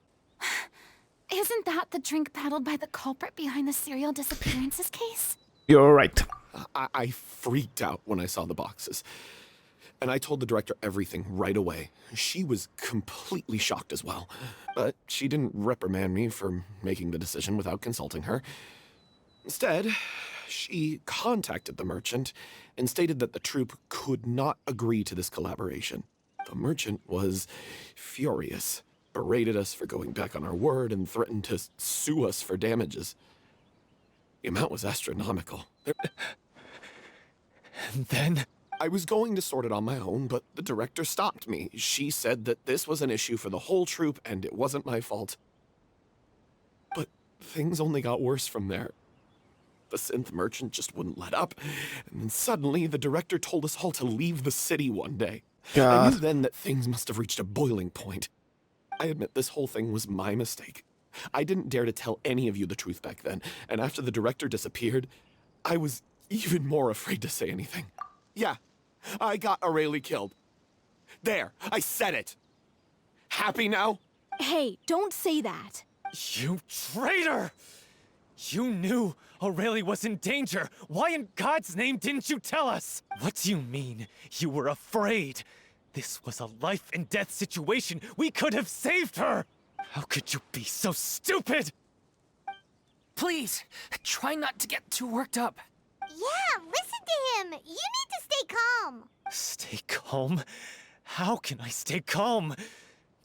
Isn't that the drink peddled by the culprit behind the serial disappearances case? You're right. I freaked out when I saw the boxes. And I told the director everything right away. She was completely shocked as well. But she didn't reprimand me for making the decision without consulting her. Instead, she contacted the merchant and stated that the troupe could not agree to this collaboration. The merchant was furious, berated us for going back on our word, and threatened to sue us for damages. The amount was astronomical. And then? I was going to sort it on my own, but the director stopped me. She said that this was an issue for the whole troupe and it wasn't my fault. But things only got worse from there. The synth merchant just wouldn't let up, and then suddenly the director told us all to leave the city one day. I knew then that things must have reached a boiling point. I admit this whole thing was my mistake. I didn't dare to tell any of you the truth back then, and after the director disappeared, I was even more afraid to say anything. Yeah, I got Aurelie killed. There, I said it. Happy now? Hey, don't say that. You traitor! You knew Aurelie was in danger. Why in God's name didn't you tell us? What do you mean you were afraid? This was a life and death situation. We could have saved her. How could you be so stupid? Please, try not to get too worked up. Yeah, listen to him. You need to stay calm. Stay calm? How can I stay calm?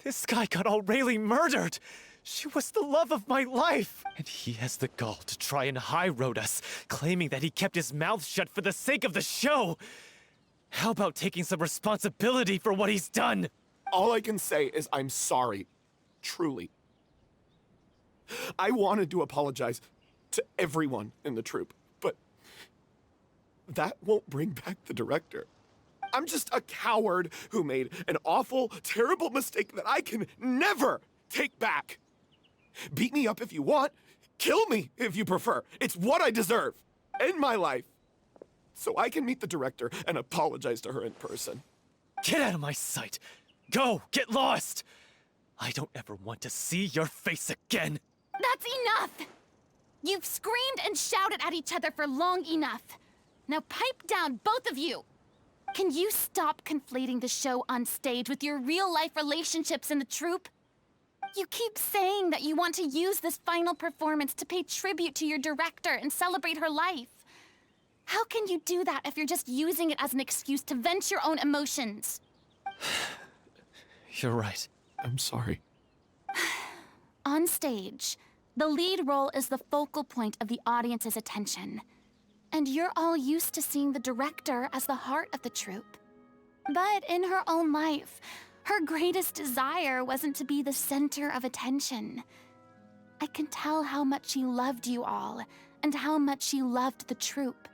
This guy got Aurelie murdered. She was the love of my life. And he has the gall to try and high-road us, claiming that he kept his mouth shut for the sake of the show. How about taking some responsibility for what he's done? All I can say is I'm sorry. Truly. I wanted to apologize to everyone in the troupe, but that won't bring back the director. I'm just a coward who made an awful, terrible mistake that I can never take back. Beat me up if you want. Kill me if you prefer. It's what I deserve in my life. So I can meet the director and apologize to her in person. Get out of my sight. Go, get lost. I don't ever want to see your face again. That's enough! You've screamed and shouted at each other for long enough. Now pipe down, both of you! Can you stop conflating the show on stage with your real-life relationships in the troupe? You keep saying that you want to use this final performance to pay tribute to your director and celebrate her life. How can you do that if you're just using it as an excuse to vent your own emotions? You're right. I'm sorry. On stage, the lead role is the focal point of the audience's attention. And you're all used to seeing the director as the heart of the troupe. But in her own life, her greatest desire wasn't to be the center of attention. I can tell how much she loved you all, and how much she loved the troupe.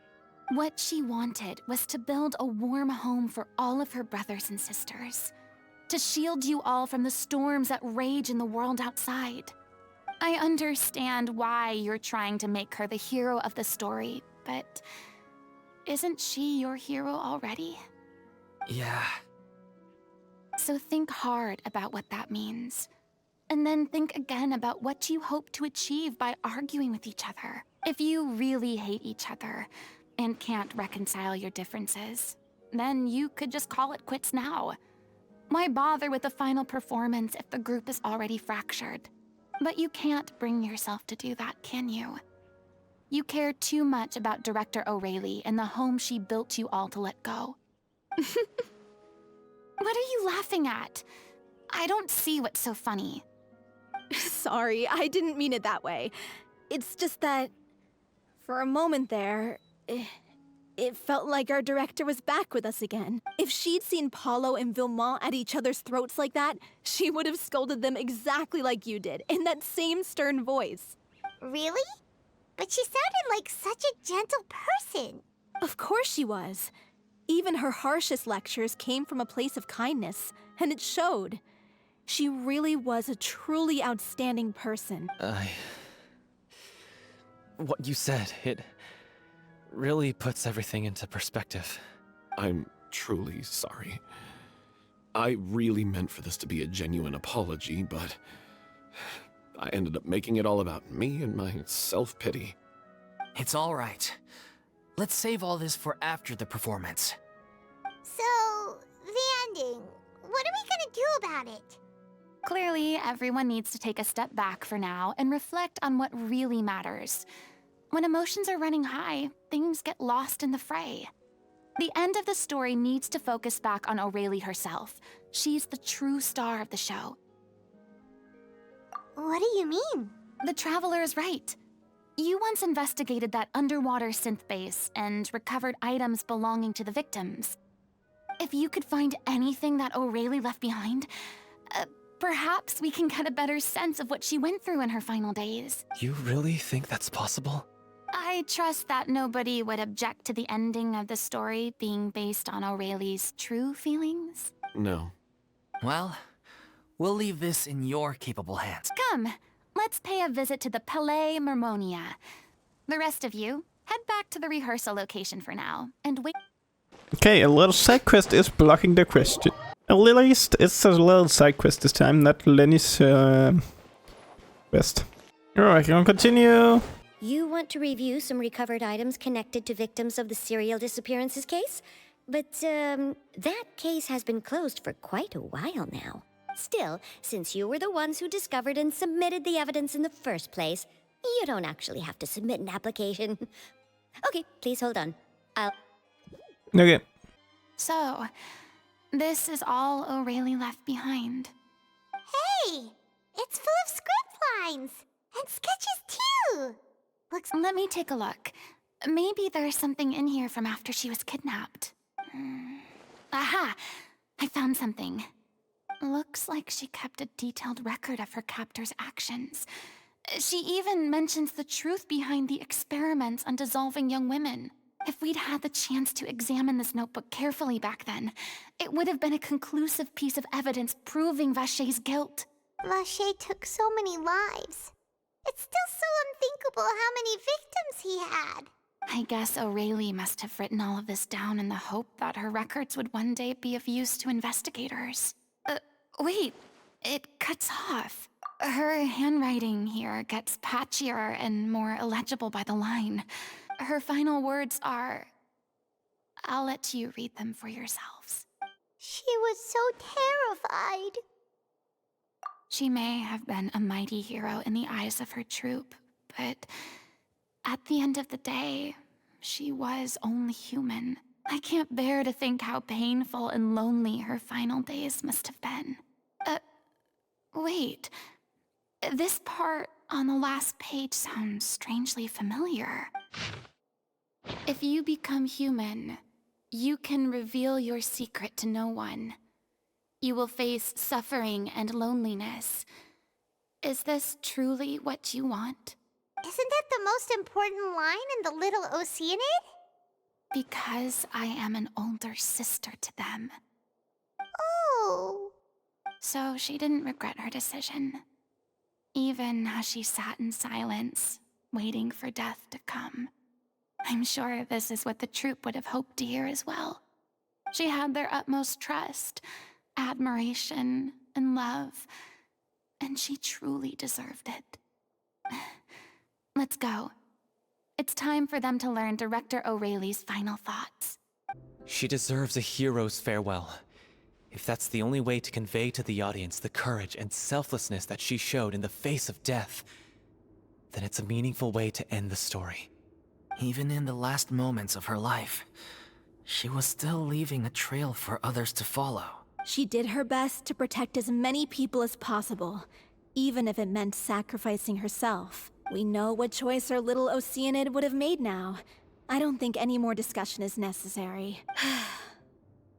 What she wanted was to build a warm home for all of her brothers and sisters. To shield you all from the storms that rage in the world outside. I understand why you're trying to make her the hero of the story, but isn't she your hero already? Yeah. So think hard about what that means. And then think again about what you hope to achieve by arguing with each other. If you really hate each other and can't reconcile your differences, then you could just call it quits now. Why bother with the final performance if the group is already fractured? But you can't bring yourself to do that, can you? You care too much about Director Aurelie and the home she built you all to let go. What are you laughing at? I don't see what's so funny. Sorry, I didn't mean it that way. It's just that, for a moment there, it felt like our director was back with us again. If she'd seen Paulo and Villemont at each other's throats like that, she would have scolded them exactly like you did, in that same stern voice. Really? But she sounded like such a gentle person. Of course she was. Even her harshest lectures came from a place of kindness, and it showed. She really was a truly outstanding person. What you said, it really puts everything into perspective. I'm truly sorry. I really meant for this to be a genuine apology, but I ended up making it all about me and my self-pity. It's all right. Let's save all this for after the performance. So, the ending. What are we gonna do about it? Clearly, everyone needs to take a step back for now and reflect on what really matters. When emotions are running high, things get lost in the fray. The end of the story needs to focus back on Aurelie herself. She's the true star of the show. What do you mean? The Traveler is right. You once investigated that underwater synth base and recovered items belonging to the victims. If you could find anything that Aurelie left behind, perhaps we can get a better sense of what she went through in her final days. You really think that's possible? I trust that nobody would object to the ending of the story being based on Aurelie's true feelings. No. Well, we'll leave this in your capable hands. Come, let's pay a visit to the Palais Mermonia. The rest of you, head back to the rehearsal location for now, and wait. Okay, a little side quest is blocking the question. At least it's a little side quest this time, not Lenny's quest. Alright, gonna continue. You want to review some recovered items connected to victims of the serial disappearances case? But, that case has been closed for quite a while now. Still, since you were the ones who discovered and submitted the evidence in the first place, you don't actually have to submit an application. Okay, please hold on. Okay. So, this is all O'Reilly left behind. Hey! It's full of script lines! And sketches too! Let me take a look. Maybe there's something in here from after she was kidnapped. Aha! I found something. Looks like she kept a detailed record of her captor's actions. She even mentions the truth behind the experiments on dissolving young women. If we'd had the chance to examine this notebook carefully back then, it would have been a conclusive piece of evidence proving Vachey's guilt. Vachey took so many lives. It's still so unthinkable how many victims he had. I guess O'Reilly must have written all of this down in the hope that her records would one day be of use to investigators. Wait, it cuts off. Her handwriting here gets patchier and more illegible by the line. Her final words are, I'll let you read them for yourselves. She was so terrified. She may have been a mighty hero in the eyes of her troop, but at the end of the day, she was only human. I can't bear to think how painful and lonely her final days must have been. Wait. This part on the last page sounds strangely familiar. If you become human, you can reveal your secret to no one. You will face suffering and loneliness. Is this truly what you want? Isn't that the most important line in the Little Oceanid? Because I am an older sister to them. Oh. So she didn't regret her decision. Even as she sat in silence, waiting for death to come. I'm sure this is what the troupe would have hoped to hear as well. She had their utmost trust, admiration, and love, and she truly deserved it. Let's go. It's time for them to learn Director O'Reilly's final thoughts. She deserves a hero's farewell. If that's the only way to convey to the audience the courage and selflessness that she showed in the face of death, then it's a meaningful way to end the story. Even in the last moments of her life, she was still leaving a trail for others to follow. She did her best to protect as many people as possible, even if it meant sacrificing herself. We know what choice our little Oceanid would have made now. I don't think any more discussion is necessary.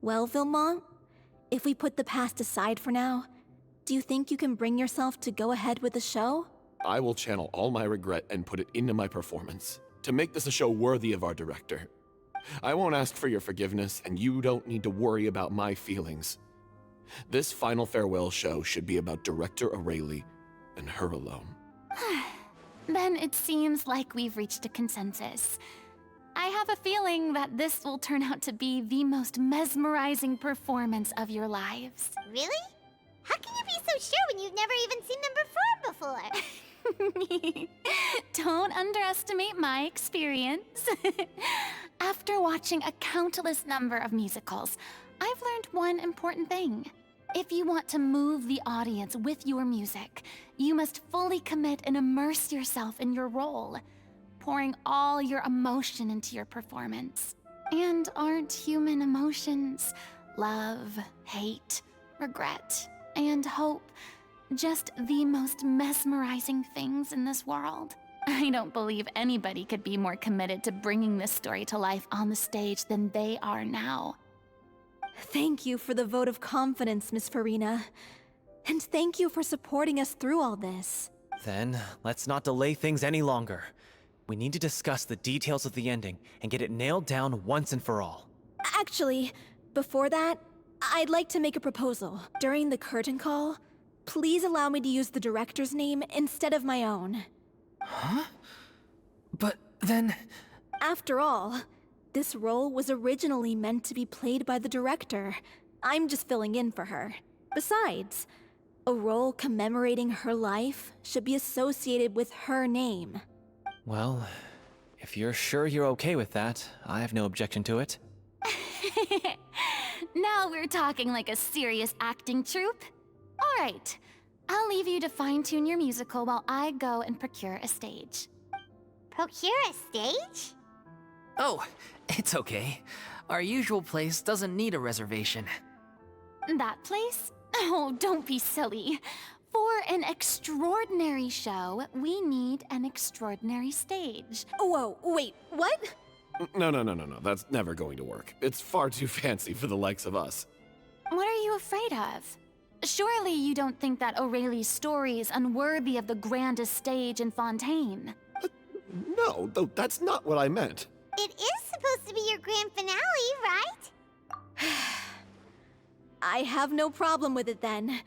Well, Vilmont, if we put the past aside for now, do you think you can bring yourself to go ahead with the show? I will channel all my regret and put it into my performance, to make this a show worthy of our director. I won't ask for your forgiveness, and you don't need to worry about my feelings. This final farewell show should be about Director O'Reilly and her alone. Then it seems like we've reached a consensus. I have a feeling that this will turn out to be the most mesmerizing performance of your lives. Really? How can you be so sure when you've never even seen them perform before? Don't underestimate my experience. After watching a countless number of musicals, I've learned one important thing. If you want to move the audience with your music, you must fully commit and immerse yourself in your role, pouring all your emotion into your performance. And aren't human emotions, love, hate, regret, and hope, just the most mesmerizing things in this world? I don't believe anybody could be more committed to bringing this story to life on the stage than they are now. Thank you for the vote of confidence, Miss Furina. And thank you for supporting us through all this. Then, let's not delay things any longer. We need to discuss the details of the ending and get it nailed down once and for all. Actually, before that, I'd like to make a proposal. During the curtain call, please allow me to use the director's name instead of my own. Huh? But then... After all, this role was originally meant to be played by the director. I'm just filling in for her. Besides, a role commemorating her life should be associated with her name. Well, if you're sure you're okay with that, I have no objection to it. Now we're talking like a serious acting troupe. All right, I'll leave you to fine-tune your musical while I go and procure a stage. Procure a stage? Oh, it's okay. Our usual place doesn't need a reservation. That place? Oh, don't be silly. For an extraordinary show, we need an extraordinary stage. Whoa, wait, what? No. That's never going to work. It's far too fancy for the likes of us. What are you afraid of? Surely you don't think that Aurelie's story is unworthy of the grandest stage in Fontaine. No, though that's not what I meant. It is supposed to be your grand finale, right? I have no problem with it then.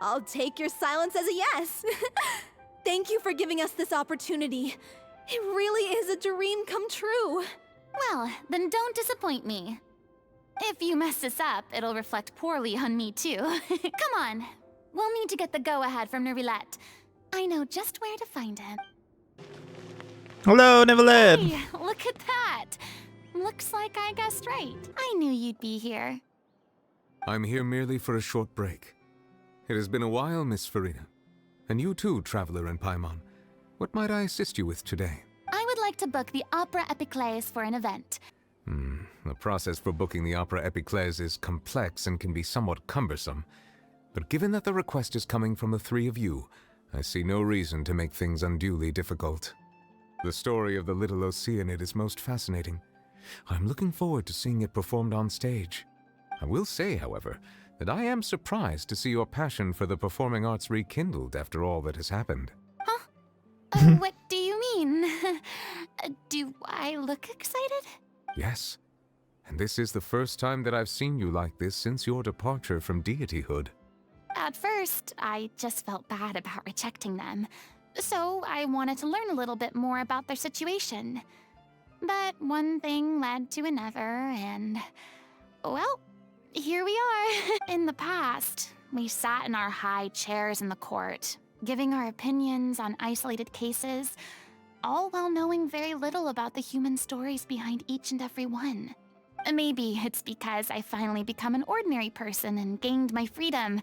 I'll take your silence as a yes. Thank you for giving us this opportunity. It really is a dream come true. Well, then don't disappoint me. If you mess this up, it'll reflect poorly on me too. Come on, we'll need to get the go-ahead from Neuvillette. I know just where to find him. Hello, Neverland! Hey, look at that! Looks like I guessed right. I knew you'd be here. I'm here merely for a short break. It has been a while, Miss Furina. And you too, Traveler in Paimon. What might I assist you with today? I would like to book the Opera Epiclese for an event. The process for booking the Opera Epiclese is complex and can be somewhat cumbersome. But given that the request is coming from the three of you, I see no reason to make things unduly difficult. The story of the little Oceanid is most fascinating. I'm looking forward to seeing it performed on stage. I will say, however, that I am surprised to see your passion for the performing arts rekindled after all that has happened. Huh? What do you mean? Do I look excited? Yes. And this is the first time that I've seen you like this since your departure from deityhood. At first, I just felt bad about rejecting them. So I wanted to learn a little bit more about their situation. But one thing led to another, and... well, here we are. In the past, we sat in our high chairs in the court, giving our opinions on isolated cases, all while knowing very little about the human stories behind each and every one. Maybe it's because I finally become an ordinary person and gained my freedom,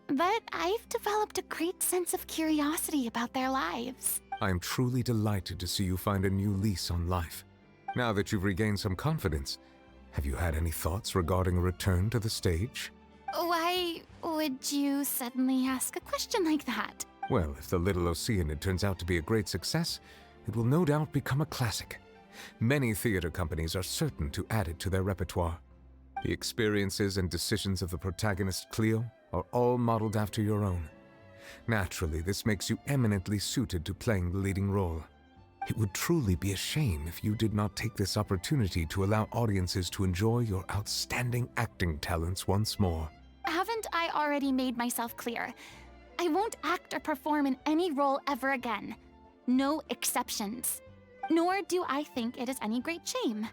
but I've developed a great sense of curiosity about their lives. I am truly delighted to see you find a new lease on life. Now that you've regained some confidence, have you had any thoughts regarding a return to the stage? Why would you suddenly ask a question like that? Well, if the Little Oceanid turns out to be a great success, it will no doubt become a classic. Many theater companies are certain to add it to their repertoire. The experiences and decisions of the protagonist Cleo are all modeled after your own. Naturally, this makes you eminently suited to playing the leading role. It would truly be a shame if you did not take this opportunity to allow audiences to enjoy your outstanding acting talents once more. Haven't I already made myself clear? I won't act or perform in any role ever again. No exceptions. Nor do I think it is any great shame.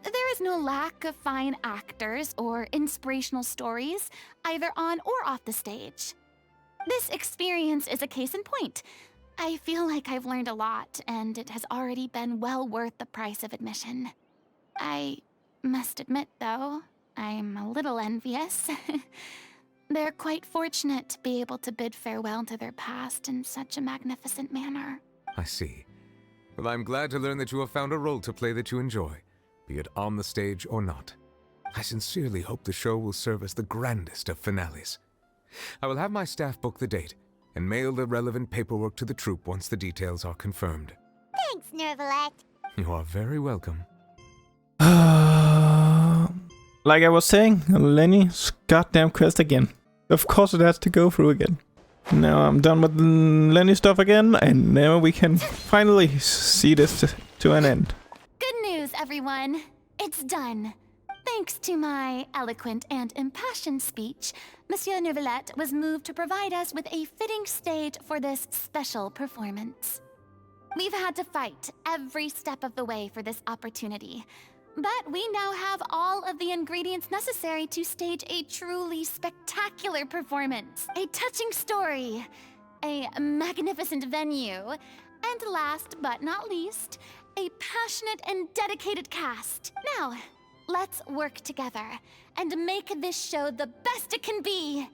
There is no lack of fine actors or inspirational stories, either on or off the stage. This experience is a case in point. I feel like I've learned a lot, and it has already been well worth the price of admission. I must admit, though, I'm a little envious. They're quite fortunate to be able to bid farewell to their past in such a magnificent manner. I see. Well, I'm glad to learn that you have found a role to play that you enjoy, be it on the stage or not. I sincerely hope the show will serve as the grandest of finales. I will have my staff book the date and mail the relevant paperwork to the troupe once the details are confirmed. Thanks, Neuvillette. You are very welcome. Like I was saying, Lenny's goddamn quest again. Of course it has to go through again. Now I'm done with Lenny stuff again, and now we can finally see this to an end. Good news, everyone. It's done. Thanks to my eloquent and impassioned speech, Monsieur Neuvillette was moved to provide us with a fitting stage for this special performance. We've had to fight every step of the way for this opportunity, but we now have all of the ingredients necessary to stage a truly spectacular performance. A touching story, a magnificent venue, And last but not least, a passionate and dedicated cast. Now, let's work together and make this show the best it can be.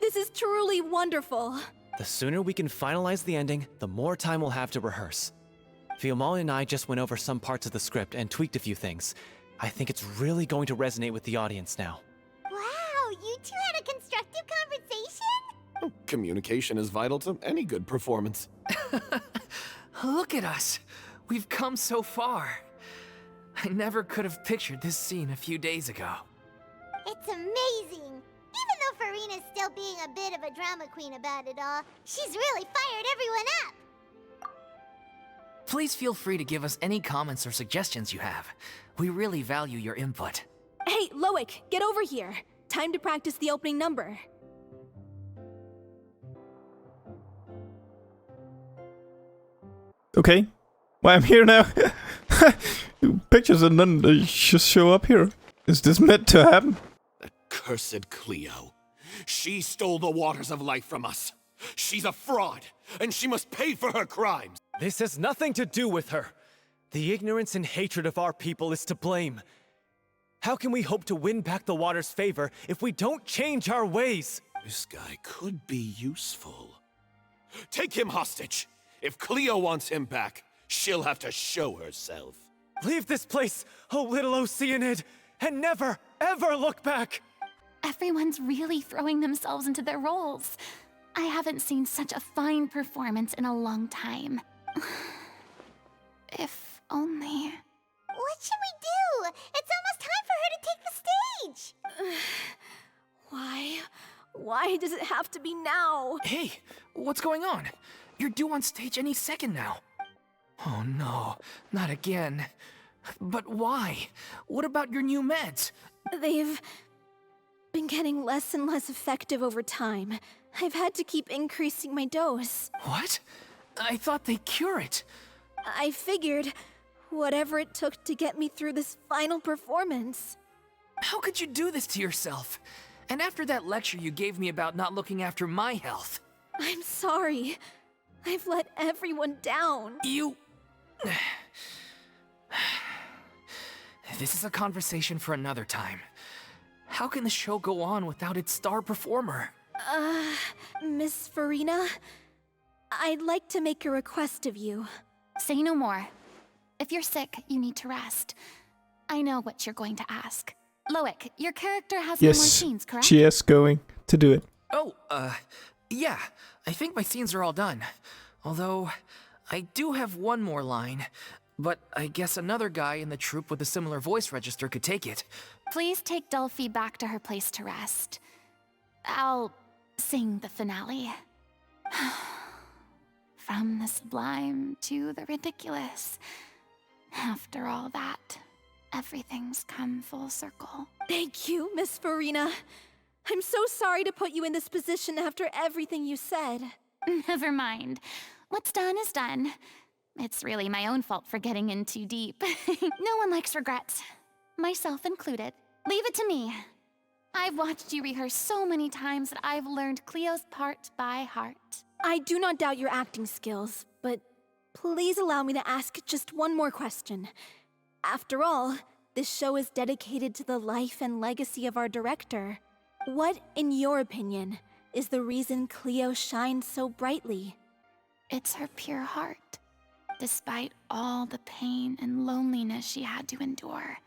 This is truly wonderful. The sooner we can finalize the ending, the more time we'll have to rehearse. Fiamma and I just went over some parts of the script and tweaked a few things. I think it's really going to resonate with the audience now. Wow, you two had a constructive conversation? Communication is vital to any good performance. Look at us. We've come so far. I never could have pictured this scene a few days ago. It's amazing. Even though Furina's still being a bit of a drama queen about it all, she's really fired everyone up. Please feel free to give us any comments or suggestions you have. We really value your input. Hey, Loic, get over here. Time to practice the opening number. Okay. Why I'm here now? Pictures and then they just show up here. Is this meant to happen? That cursed Cleo. She stole the waters of life from us. She's a fraud, and she must pay for her crimes. This has nothing to do with her. The ignorance and hatred of our people is to blame. How can we hope to win back the water's favor if we don't change our ways? This guy could be useful. Take him hostage. If Cleo wants him back, she'll have to show herself. Leave this place, oh little Oceanid, and never, ever look back! Everyone's really throwing themselves into their roles. I haven't seen such a fine performance in a long time. If only... What should we do? It's almost time for her to take the stage. Why does it have to be now? Hey, what's going on? You're due on stage any second now. Oh no, not again. But why? What about your new meds? They've been getting less and less effective over time. I've had to keep increasing my dose. What? I thought they cure it. I figured whatever it took to get me through this final performance. How could you do this to yourself? And after that lecture you gave me about not looking after my health. I'm sorry. I've let everyone down. You... This is a conversation for another time. How can the show go on without its star performer? Miss Furina, I'd like to make a request of you. Say no more. If you're sick, you need to rest. I know what you're going to ask. Loic, your character has no more scenes, correct? She is going to do it. Oh, yeah. I think my scenes are all done. Although, I do have one more line. But I guess another guy in the troupe with a similar voice register could take it. Please take Delphi back to her place to rest. I'll sing the finale. From the sublime to the ridiculous. After all that, everything's come full circle. Thank you, Miss Furina. I'm so sorry to put you in this position after everything you said. Never mind. What's done is done. It's really my own fault for getting in too deep. No one likes regrets. Myself included. Leave it to me. I've watched you rehearse so many times that I've learned Cleo's part by heart. I do not doubt your acting skills, but please allow me to ask just one more question. After all, this show is dedicated to the life and legacy of our director. What, in your opinion, is the reason Cleo shines so brightly? It's her pure heart. Despite all the pain and loneliness she had to endure,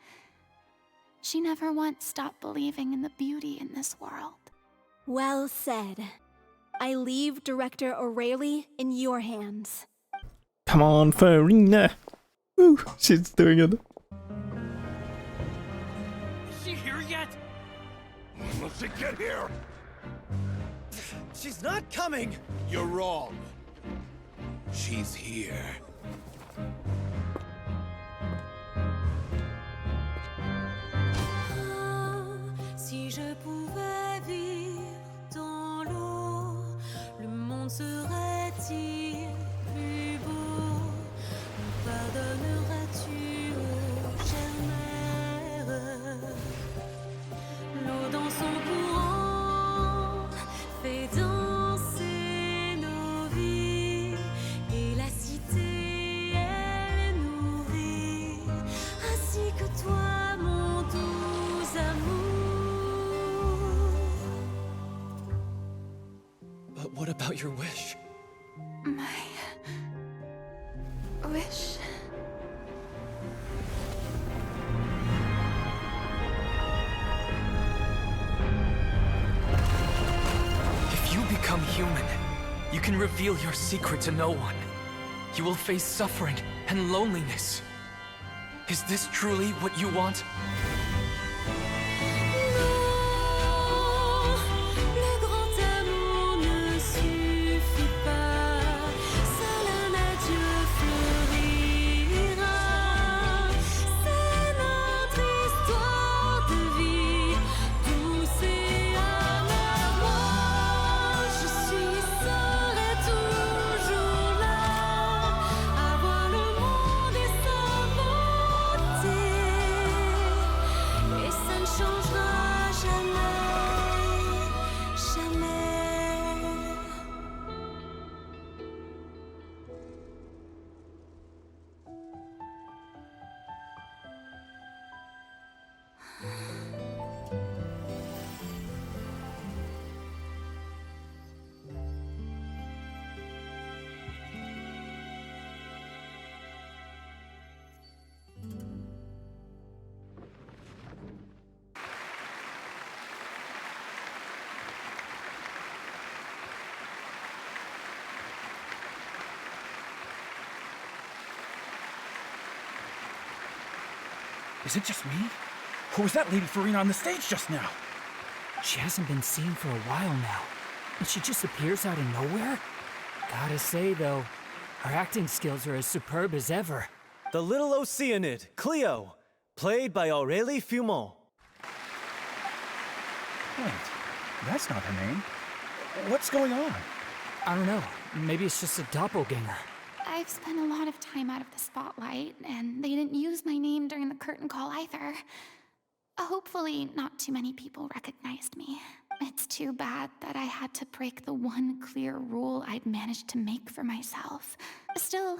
she never once stopped believing in the beauty in this world. Well said. I leave Director O'Reilly in your hands. Come on, Furina. Woo, she's doing it. Is she here yet? Must she get here? She's not coming! You're wrong. She's here. Si je pouvais vivre dans l'eau, le monde serait-il plus beau? Me pardonneras-tu, ô chère mère? L'eau dans son courant fait danser nos vies, et la What about your wish? My wish. If you become human, you can reveal your secret to no one. You will face suffering and loneliness. Is this truly what you want? Le grand amour ne suffit pas, seul un adieu fleurira. C'est notre histoire de vie, douce et amère. Moi, je serai toujours là, à voir le monde et sa beauté, et ça ne changera jamais, jamais. Is it just me? Or was that Lady Furina on the stage just now? She hasn't been seen for a while now, and she just appears out of nowhere? Gotta say, though, her acting skills are as superb as ever. The little Oceanid, Cleo, played by Aurélie Fumont. Wait, that's not her name. What's going on? I don't know, maybe it's just a doppelganger. I've spent a lot of time out of the spotlight, and they didn't use my name during the curtain call either. Hopefully, not too many people recognized me. It's too bad that I had to break the one clear rule I'd managed to make for myself. Still,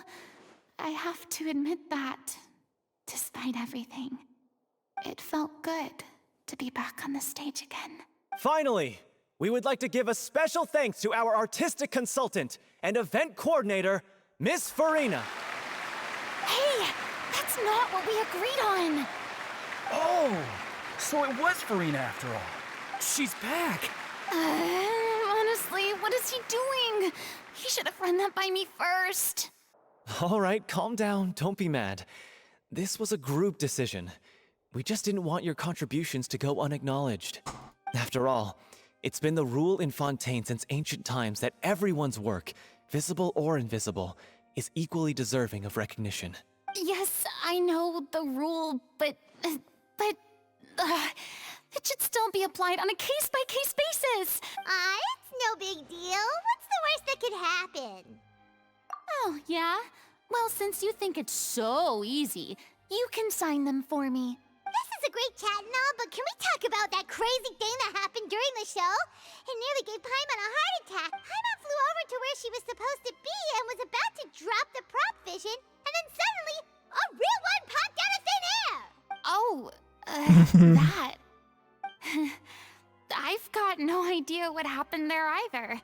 I have to admit that, despite everything, it felt good to be back on the stage again. Finally, we would like to give a special thanks to our artistic consultant and event coordinator, Miss Furina. Hey, that's not what we agreed on! Oh, so it was Furina after all. She's back! Honestly, what is he doing? He should have run that by me first. All right, calm down, don't be mad. This was a group decision. We just didn't want your contributions to go unacknowledged. After all, it's been the rule in Fontaine since ancient times that everyone's work, visible or invisible, is equally deserving of recognition. Yes, I know the rule, but it should still be applied on a case-by-case basis. It's no big deal. What's the worst that could happen? Oh, yeah? Well, since you think it's so easy, you can sign them for me. This is a great chat and all, but can we talk about that crazy thing that happened during the show? It nearly gave Paimon a heart attack. Paimon flew over to where she was supposed to be and was about to drop the prop vision, and then suddenly, a real one popped out of thin air! Oh, that. I've got no idea what happened there either.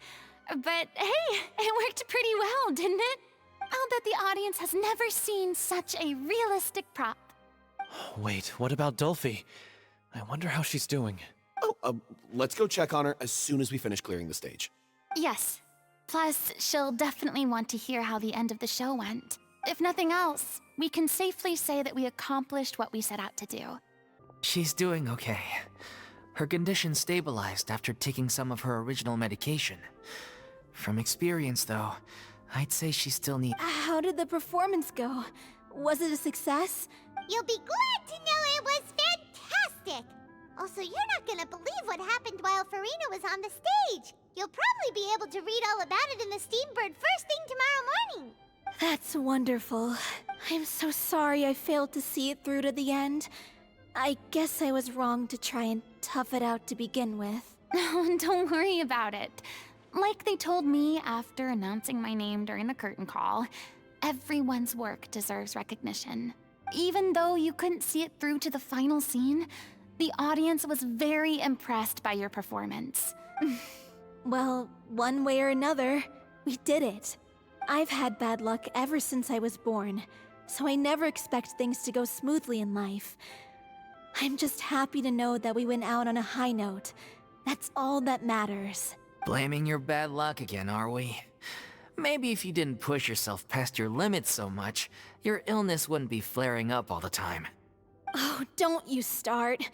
But hey, it worked pretty well, didn't it? I'll bet the audience has never seen such a realistic prop. Wait, what about Dolphy? I wonder how she's doing. Oh, let's go check on her as soon as we finish clearing the stage. Yes. Plus, she'll definitely want to hear how the end of the show went. If nothing else, we can safely say that we accomplished what we set out to do. She's doing okay. Her condition stabilized after taking some of her original medication. From experience, though, I'd say she still needs... How did the performance go? Was it a success? You'll be glad to know it was fantastic! Also, you're not gonna believe what happened while Furina was on the stage. You'll probably be able to read all about it in the Steambird first thing tomorrow morning. That's wonderful. I'm so sorry I failed to see it through to the end. I guess I was wrong to try and tough it out to begin with. No, don't worry about it. Like they told me after announcing my name during the curtain call, everyone's work deserves recognition. Even though you couldn't see it through to the final scene, the audience was very impressed by your performance. Well, one way or another, we did it. I've had bad luck ever since I was born, so I never expect things to go smoothly in life. I'm just happy to know that we went out on a high note. That's all that matters. Blaming your bad luck again, are we? Maybe if you didn't push yourself past your limits so much, your illness wouldn't be flaring up all the time. Oh, don't you start.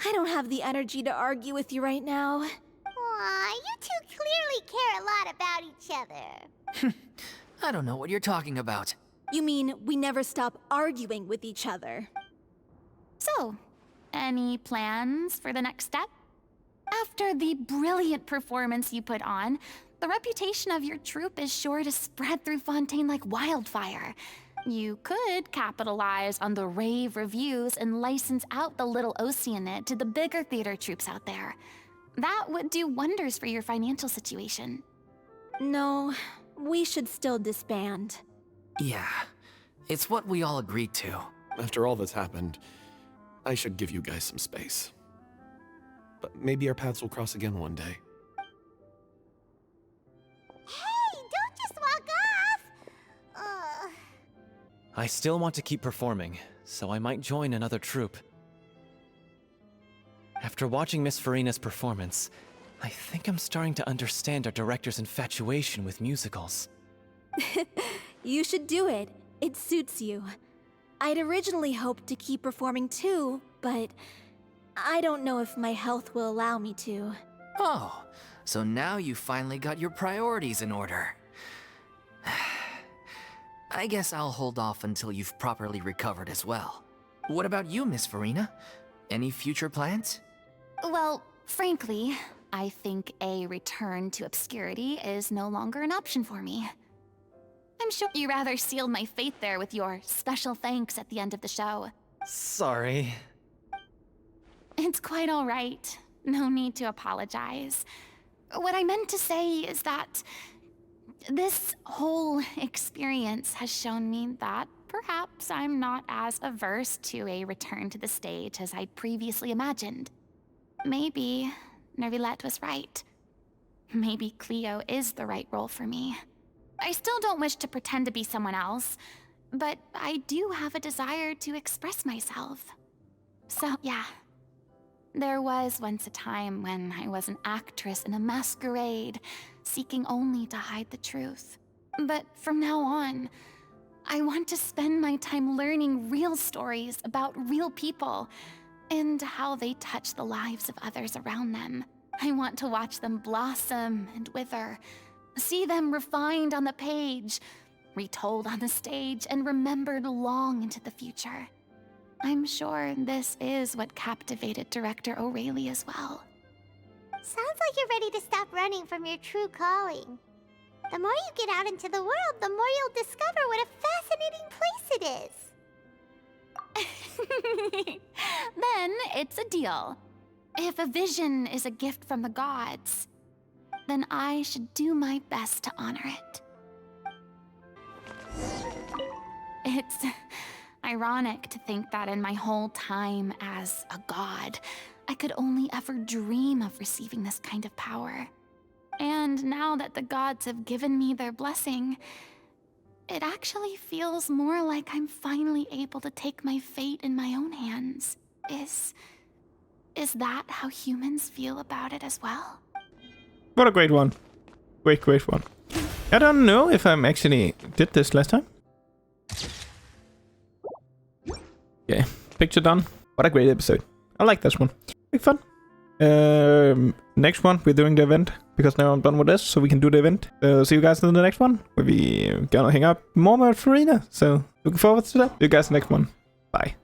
I don't have the energy to argue with you right now. Aw, you two clearly care a lot about each other. I don't know what you're talking about. You mean we never stop arguing with each other? So, any plans for the next step? After the brilliant performance you put on, the reputation of your troupe is sure to spread through Fontaine like wildfire. You could capitalize on the rave reviews and license out the Little Oceanid to the bigger theater troupes out there. That would do wonders for your financial situation. No, we should still disband. Yeah, it's what we all agreed to. After all that's happened, I should give you guys some space. But maybe our paths will cross again one day. Hey, don't just walk off! I still want to keep performing, so I might join another troupe. After watching Miss Furina's performance, I think I'm starting to understand our director's infatuation with musicals. You should do it. It suits you. I'd originally hoped to keep performing too, but I don't know if my health will allow me to. Oh, so now you finally got your priorities in order. I guess I'll hold off until you've properly recovered as well. What about you, Miss Furina? Any future plans? Well, frankly, I think a return to obscurity is no longer an option for me. I'm sure you rather sealed my fate there with your special thanks at the end of the show. Sorry. It's quite all right. No need to apologize. What I meant to say is that this whole experience has shown me that perhaps I'm not as averse to a return to the stage as I'd previously imagined. Maybe Nervilette was right. Maybe Cleo is the right role for me. I still don't wish to pretend to be someone else, but I do have a desire to express myself. So, yeah. There was once a time when I was an actress in a masquerade, seeking only to hide the truth. But from now on, I want to spend my time learning real stories about real people and how they touch the lives of others around them. I want to watch them blossom and wither, see them refined on the page, retold on the stage, and remembered long into the future. I'm sure this is what captivated director O'Reilly as well. Sounds like you're ready to stop running from your true calling. The more you get out into the world, the more you'll discover what a fascinating place it is. Then it's a deal. If a vision is a gift from the gods, then I should do my best to honor it. It's ironic to think that in my whole time as a god, I could only ever dream of receiving this kind of power. And now that the gods have given me their blessing, it actually feels more like I'm finally able to take my fate in my own hands. Is that how humans feel about it as well? What a great one. Great one. I don't know if I'm actually did this last time. Yeah, picture done. What a great episode. I like this one. Big fun. Next one, we're doing the event, because now I'm done with this, so we can do the event. See you guys in the next one, where we gonna hang out more with Furina. So, looking forward to that. See you guys in the next one. Bye.